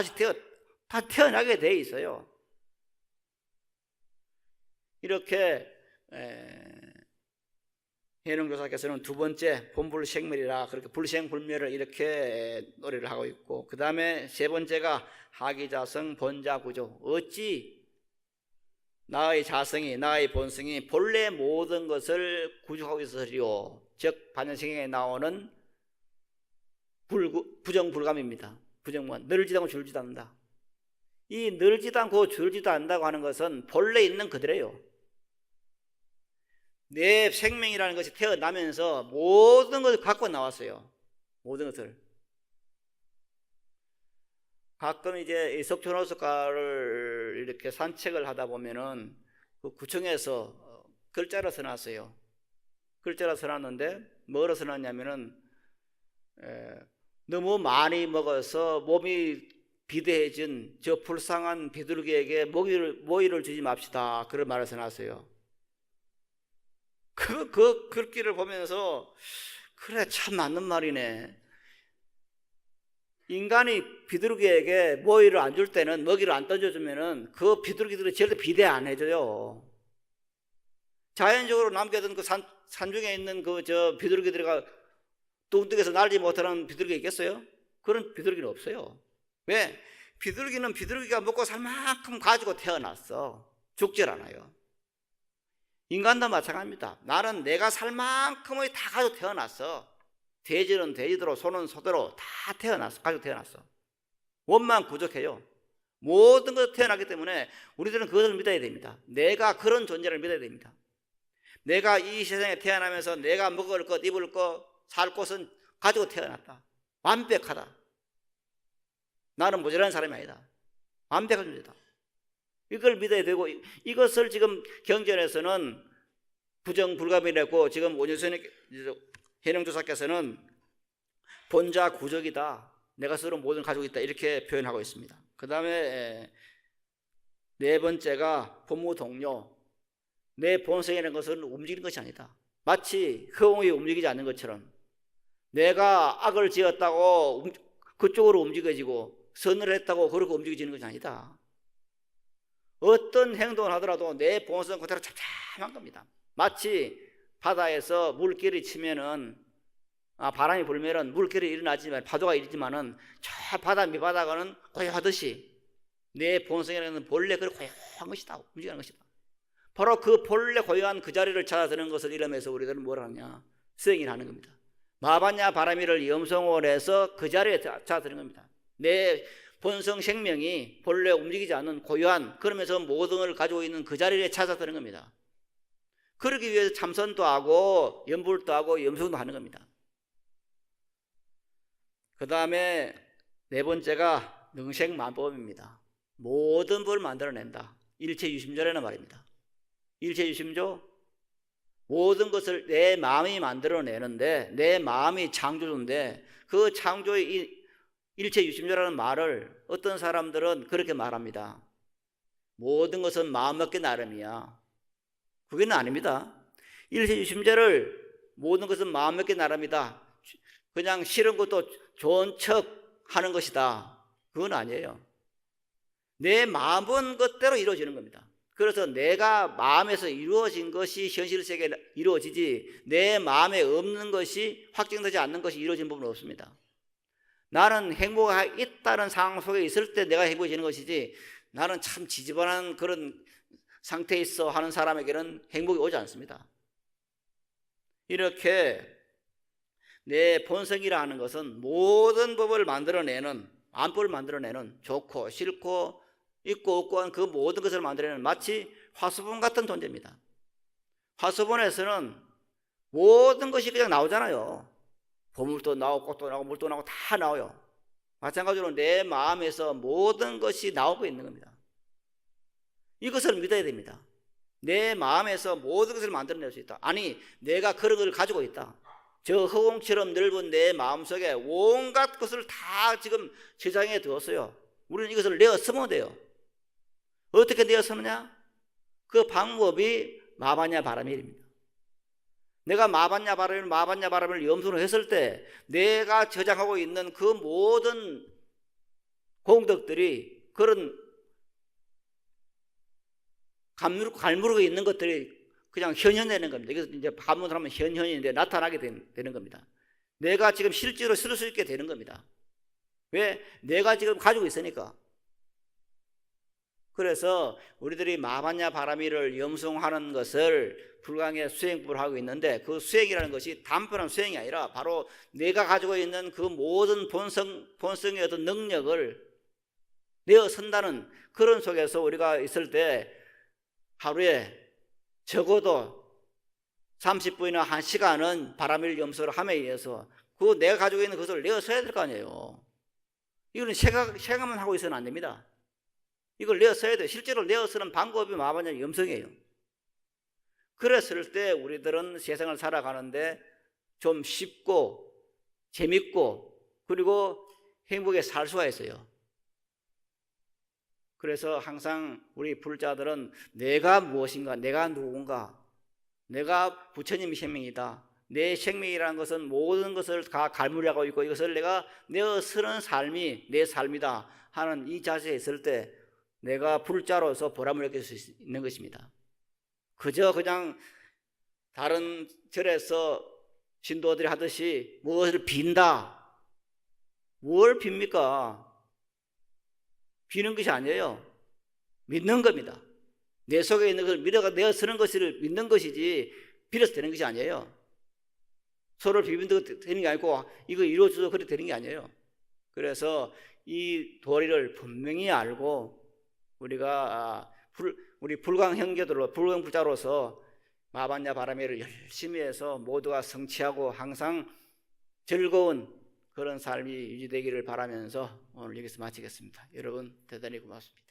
태어나게 돼 있어요. 이렇게 해능조사께서는 두 번째 본불생멸이라 그렇게 불생불멸을 이렇게 노래를 하고 있고, 그 다음에 세 번째가 하기자성 본자구조. 어찌 나의 자성이, 나의 본성이 본래 모든 것을 구족하고 있으리요. 즉 반야성경에 나오는 부정불감입니다. 부정만 늘지도 않고 줄지도 않는다. 이 늘지도 않고 줄지도 않는다고 하는 것은 본래 있는 그대로예요. 내 생명이라는 것이 태어나면서 모든 것을 갖고 나왔어요. 모든 것을. 가끔 이제 석촌호숫가를 이렇게 산책을 하다 보면은 그 구청에서 글자를 써놨어요. 글자를 써놨는데 뭐로 써놨냐면은 너무 많이 먹어서 몸이 비대해진 저 불쌍한 비둘기에게 모이를 주지 맙시다. 그런 말을 써놨어요. 그 글귀를 보면서 그래, 참 맞는 말이네. 인간이 비둘기에게 모이를 안 줄 때는, 먹이를 안 던져주면은 그 비둘기들이 절대 비대 안 해줘요. 자연적으로 남겨둔 그 산중에 있는 저 비둘기들이가 뚱뚱해서 날지 못하는 비둘기가 있겠어요? 그런 비둘기는 없어요. 왜? 비둘기는 비둘기가 먹고 살 만큼 가지고 태어났어. 죽질 않아요. 인간도 마찬가지입니다. 나는 내가 살 만큼의 다 가지고 태어났어. 돼지는 돼지대로, 소는 소대로 다 가지고 태어났어. 원만 부족해요. 모든 것이 태어났기 때문에 우리들은 그것을 믿어야 됩니다. 내가 그런 존재를 믿어야 됩니다. 내가 이 세상에 태어나면서 내가 먹을 것, 입을 것, 살 곳은 가지고 태어났다. 완벽하다. 나는 모자란 사람이 아니다. 완벽한 존재다. 이걸 믿어야 되고, 이것을 지금 경전에서는 부정불감이라고, 지금 원효선 해능조사께서는 본자 구적이다. 내가 스스로 모든 가지고 있다. 이렇게 표현하고 있습니다. 그 다음에 네 번째가 본무동료. 내 본성이라는 것은 움직이는 것이 아니다. 마치 허공이 움직이지 않는 것처럼 내가 악을 지었다고 그쪽으로 움직여지고 선을 했다고 그렇게 움직여지는 것이 아니다. 어떤 행동을 하더라도 내 본성 그대로 참참한 겁니다. 마치 바다에서 물결이 치면은 바람이 불면은 물결이 일어나지만, 파도가 일지만은 저 바다 밑바닥은 고요하듯이 내 본성이라는 본래 그 고요한 것이다. 움직이는 것이다. 바로 그 본래 고요한 그 자리를 찾아드는 것을 이름해서 우리들은 뭐라 하냐? 수행을 하는 겁니다. 마바냐 바라미를 염성을 해서 그 자리에 찾아드는 겁니다. 내 본성 생명이 본래 움직이지 않는 고요한, 그러면서 모든 걸 가지고 있는 그 자리에 찾아드는 겁니다. 그러기 위해서 참선도 하고 염불도 하고 염성도 하는 겁니다. 그 다음에 네 번째가 능생만법입니다. 모든 법을 만들어낸다. 일체유심조라는 말입니다. 일체유심조, 모든 것을 내 마음이 만들어내는데, 내 마음이 창조주인데, 그 창조의 일체유심조라는 말을 어떤 사람들은 그렇게 말합니다. 모든 것은 마음먹기 나름이야. 그게는 아닙니다. 일체유심조를 모든 것은 마음먹기 나름이다, 그냥 싫은 것도 좋은 척 하는 것이다, 그건 아니에요. 내 마음은 것대로 이루어지는 겁니다. 그래서 내가 마음에서 이루어진 것이 현실 세계에 이루어지지, 내 마음에 없는 것이, 확정되지 않는 것이 이루어진 부분은 없습니다. 나는 행복이 있다는 상황 속에 있을 때 내가 행복해지는 것이지, 나는 참 지지분한 그런 상태에 있어 하는 사람에게는 행복이 오지 않습니다. 이렇게 내 본성이라 하는 것은 모든 법을 만들어내는, 안법을 만들어내는, 좋고 싫고 있고 없고 한 그 모든 것을 만들어내는 마치 화수분 같은 존재입니다. 화수분에서는 모든 것이 그냥 나오잖아요. 보물도 나오고 꽃도 나오고 물도 나오고 다 나와요. 마찬가지로 내 마음에서 모든 것이 나오고 있는 겁니다. 이것을 믿어야 됩니다. 내 마음에서 모든 것을 만들어낼 수 있다. 아니, 내가 그런 걸 가지고 있다. 저 허공처럼 넓은 내 마음속에 온갖 것을 다 지금 저장해 두었어요. 우리는 이것을 내어 쓰면 돼요. 어떻게 내어 서느냐? 그 방법이 마바냐 바라밀입니다. 내가 마바냐 바라밀을 염소로 했을 때 내가 저장하고 있는 그 모든 공덕들이 그런 갈무르고 있는 것들이 그냥 현현되는 겁니다. 이게 이제 한문으로 하면 현현인데 나타나게 되는 겁니다. 내가 지금 실제로 쓸 수 있게 되는 겁니다. 왜? 내가 지금 가지고 있으니까. 그래서 우리들이 마바냐 바라밀을 염송하는 것을 불광의 수행법을 하고 있는데 그 수행이라는 것이 단순한 수행이 아니라 바로 내가 가지고 있는 그 모든 본성의 어떤 능력을 내어 선다는 그런 속에서 우리가 있을 때 하루에 적어도 30분이나 1시간은 바라밀 염소를 함에 의해서 그 내가 가지고 있는 것을 내어 써야 될 거 아니에요. 이거는 생각만 하고 있어서는 안 됩니다. 이걸 내어 써야 돼요. 실제로 내어 쓰는 방법이 마바냐 염성이에요. 그랬을 때 우리들은 세상을 살아가는데 좀 쉽고 재밌고 그리고 행복하게 살 수가 있어요. 그래서 항상 우리 불자들은 내가 무엇인가, 내가 누군가, 내가 부처님의 생명이다. 내 생명이라는 것은 모든 것을 다 갈무리하고 있고 이것을 내가 내어 쓰는 삶이 내 삶이다 하는 이 자세에 있을 때 내가 불자로서 보람을 느낄 수 있는 것입니다. 그저 그냥 다른 절에서 신도들이 하듯이 무엇을 빈다. 뭘 빕니까? 비는 것이 아니에요. 믿는 겁니다. 내 속에 있는 것을 내어 쓰는 것을 믿는 것이지 빌어서 되는 것이 아니에요. 서로를 비빈다고 되는 게 아니고 이거 이루어져서 그렇게 되는 게 아니에요. 그래서 이 도리를 분명히 알고 우리가 우리 불광 형제들로 불광 불자로서 마바냐 바라밀을 열심히 해서 모두가 성취하고 항상 즐거운 그런 삶이 유지되기를 바라면서 오늘 여기서 마치겠습니다. 여러분 대단히 고맙습니다.